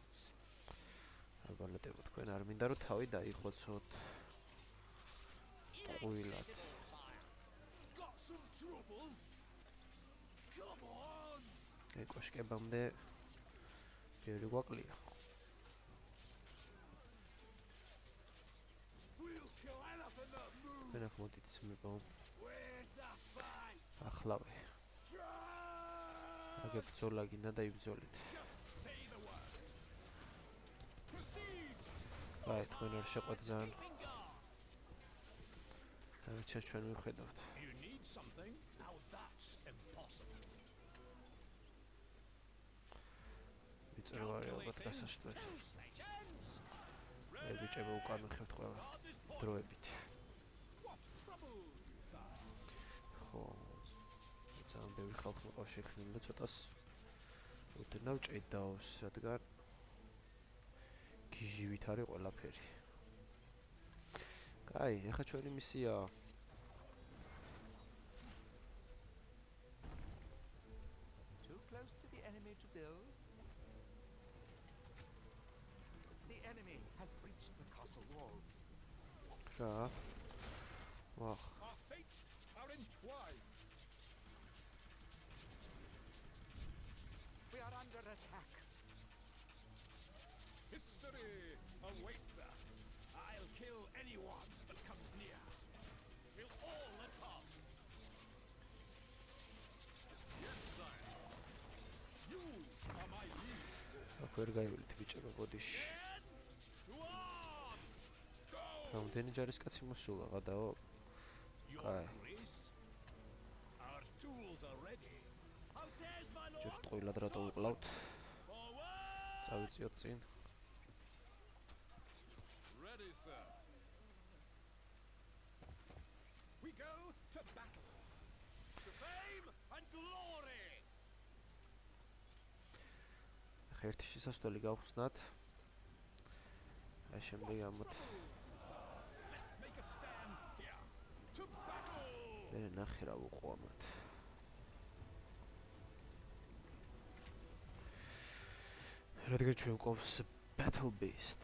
არბალეტებო, თქვენ არ მინდა რომ თავი დაიხოცოთ. ყუილად. Inaccessible, sire. Got some trouble? Come on! აი კოშკებამდე ბევრი გვაკლია. We'll kill anything that moves! თქვენ აქ მოდით მებო. Where's the fight? ახლავე. Charge! აგებ ბრძოლა გინდა და იბრძოლით. Just say the word. Proceed! აი, თქვენ არ შეყვეთ ძალიან. Keeping guard! დარჩა ჩვენ მივხედავთ. You need something? Now that's impossible. ვიწროვარი ალბათ გასაშლელი. Two stations! აი ბიჭებო, უკან მიხევთ ყველა Guard this point. დროებით. What troubles you, sire? ხო. ძალიან ბევრი ხალხი მოყავს შექმნილი და ცოტას უდნავ ჭედაოს, რადგან გიჟივით არის ყველაფერი. კაი, ეხა ჩვენი მისია Too close to the enemy to build. The enemy has breached the castle walls. რა. ვახ, Our fates are entwined. We are under attack. History awaits us. I'll kill anyone that comes near. We'll all let pass. Yes, sire. You are my liege. აქ ვერ გაივლით ბიჭებო, ბოდიში. To arms! Go! რამდენი ჯარისკაცი მოსულა, გადაო? Your Aye. grace. Our tools are ready. How says my ჯერ lord? ტყუილად რატო უყლავთ? Forward! წავიწიოთ წინ. Ready, sir. We go to battle. To fame and glory. ახლა ერთი შესასვლელი გავხსნათ. აი შემდეგ ამათ Let's make a stand here. To battle. მე ნახე რა უყო ამათ. რადგან ჩვენ გვყავს Battle Beast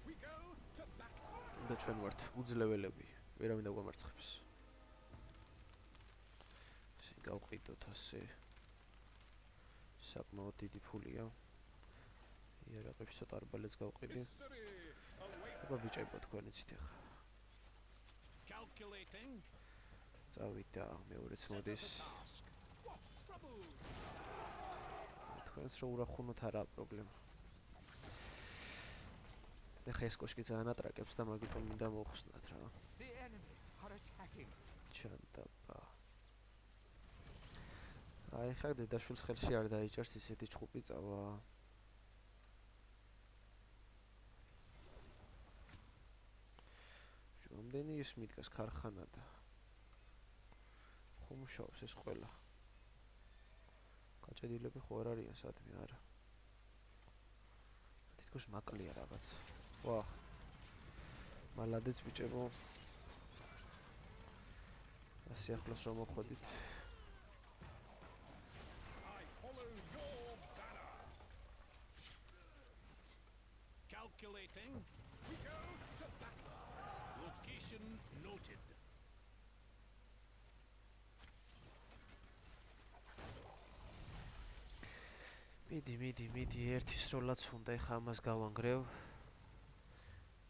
We go to battle. და ჩვენ ვართ უძლეველები, ვერავინ დაგვამარცხებს. ისე გავყიდოთ ასე. საკმაოდ დიდი ფულია. იარაღებს ცოტა არბალეტს გავყიდი. History awaits. აბა ბიჭებო თქვენიცით ახლა. Calculating. წავიდა მეორეც Set us მოდის. a task. What trouble? თქვენს რო ურახუნოთ არა პრობლემა. ეხა ეს კოშკი ძალიან ატრაკებს და მაგიტომ მინდა მოხსნათ რა. The enemy are attacking. ჩანდაბა. აი ხა დედაშვილს ხელში არ დაიჭერს ისეთი ჭყუპი წავა. რამდენი ის მიდგას ქარხანა და ხომ მუშაობს ეს ყველა. გაჭედილები ხო არ არიან სადმე არა. თითქოს მაკლია რაღაც. ვახ. მალადეც ბიჭებო. ასე ახლოს რომ მოხვედით. I follow your banner. Calculating. We go to battle. Location noted. მიდი, ერთი სროლაც უნდა ეხა ამას გავანგრევ.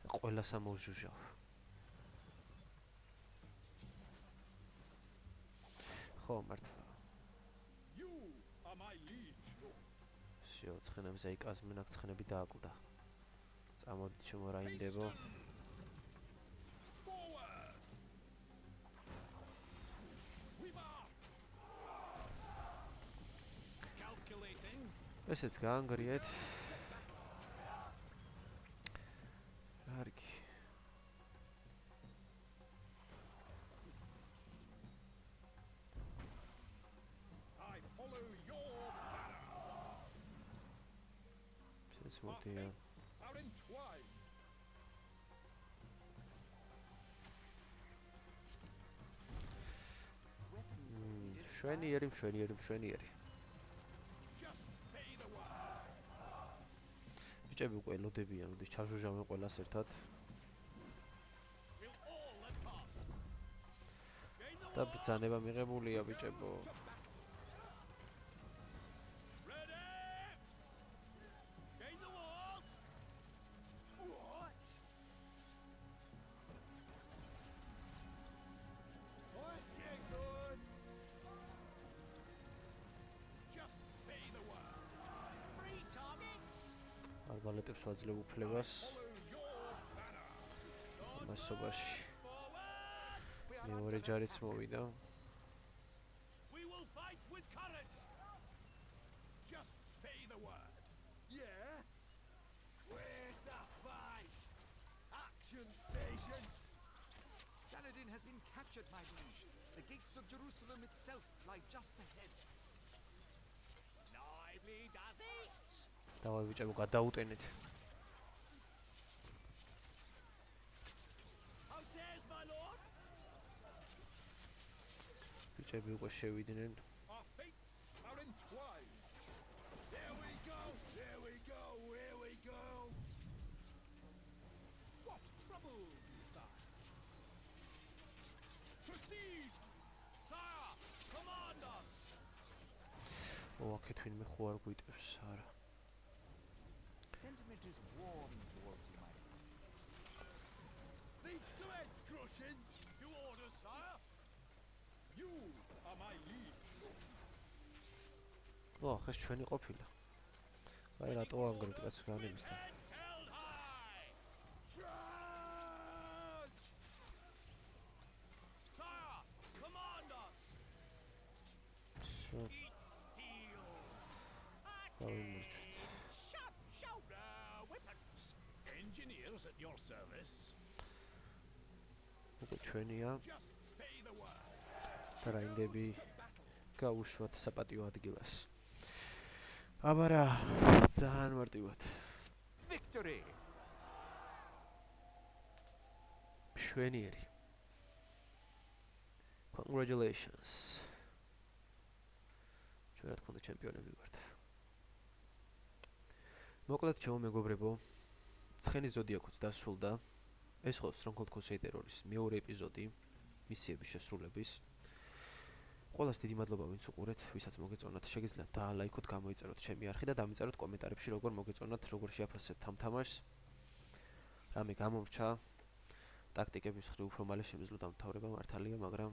და ყველას ამოვჟუჟავ. ხო, მართლა. You are my liege lord. всё, ცხენებს აიკაზმენ, აქ ცხენები დააკლდა. წამოდით შემორაინდებო. Forward. We march. Calculating. ესეც გაანგრიეთ. კარგი. I follow your banner. ესეც Our მოდია. fates are entwined. მშვენიერი. Just say the word. ბიჭები უკვე ელოდებიან, როდის ჩავჟუჟავენ ყველას ერთად. We'll all let pass. Gain the და ბრძანება მიღებულია ბიჭებო. ready. Gain the walls. What? Let's get good. Just say the word. Free targets. არბალეტებს ვაძლევ უფლებას Follow your banner. მასობაში. Forward. მეორე ჯარიც მოვიდა. We will fight with courage. Just say the word. Yeah? Where's the fight? Action station. Saladin has been captured, my liege. The gates of Jerusalem itself lie just ahead. Lively does it. დავай ბიჭებო, გადაუტენეთ. How says my lord? ბიჭები უკვე შევიდნენ. Our fates are entwined. Here we go. Here we go. Here we go. What troubles you, sire? Proceed. Sire, command us. აქეთ ვინმე ხო არ გვიტევს, არა. Sentiment is warm towards you, my lord. Lead to heads crushing. You order, sire. You are my liege lord. ახ ეს ჩვენი ყოფილა. აი რატო ანგრევთ კაც განებისთან. Heads held high. Charge! Sire, command us. всё, Eat steel. გავიმარჯვეთ. Sharp shoulder weapons. Engineers at your service. უკვე ჩვენია Just say the word. და რაინდები To battle. გაუშვათ საპატიო ადგილას. აბა რა, ძალიან მარტივად. Victory! მშვენიერი. Congratulations. ჩვენ რა თქმა უნდა ჩემპიონები ვართ. მოკლედ ჩემო მეგობრებო, ცხენის ზოდიაქოც დასრულდა. ეს ხო Stronghold Crusader-ის მეორე ეპიზოდი მისიების შესრულების. ყველას დიდი მადლობა ვინც უყურეთ, ვისაც მოგეწონათ, შეგიძლიათ დაალაიქოთ, გამოიწეროთ ჩემი არხი და დამიწეროთ კომენტარებში როგორ მოგეწონათ, როგორ შეაფასებთ ამ თამაშს. რამე გამომრჩა, ტაქტიკების მხრივ უფრო მალე შემიძლია დამთავრება მართალია, მაგრამ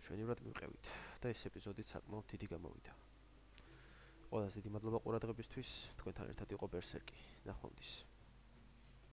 მშვენივრად მივყევით და ეს ეპიზოდიც საკმაოდ დიდი გამოვიდა. ყველას დიდი მადლობა ყურადღებისთვის, თქვენთან ერთად იყო ბერსერკი. ნახვამდის.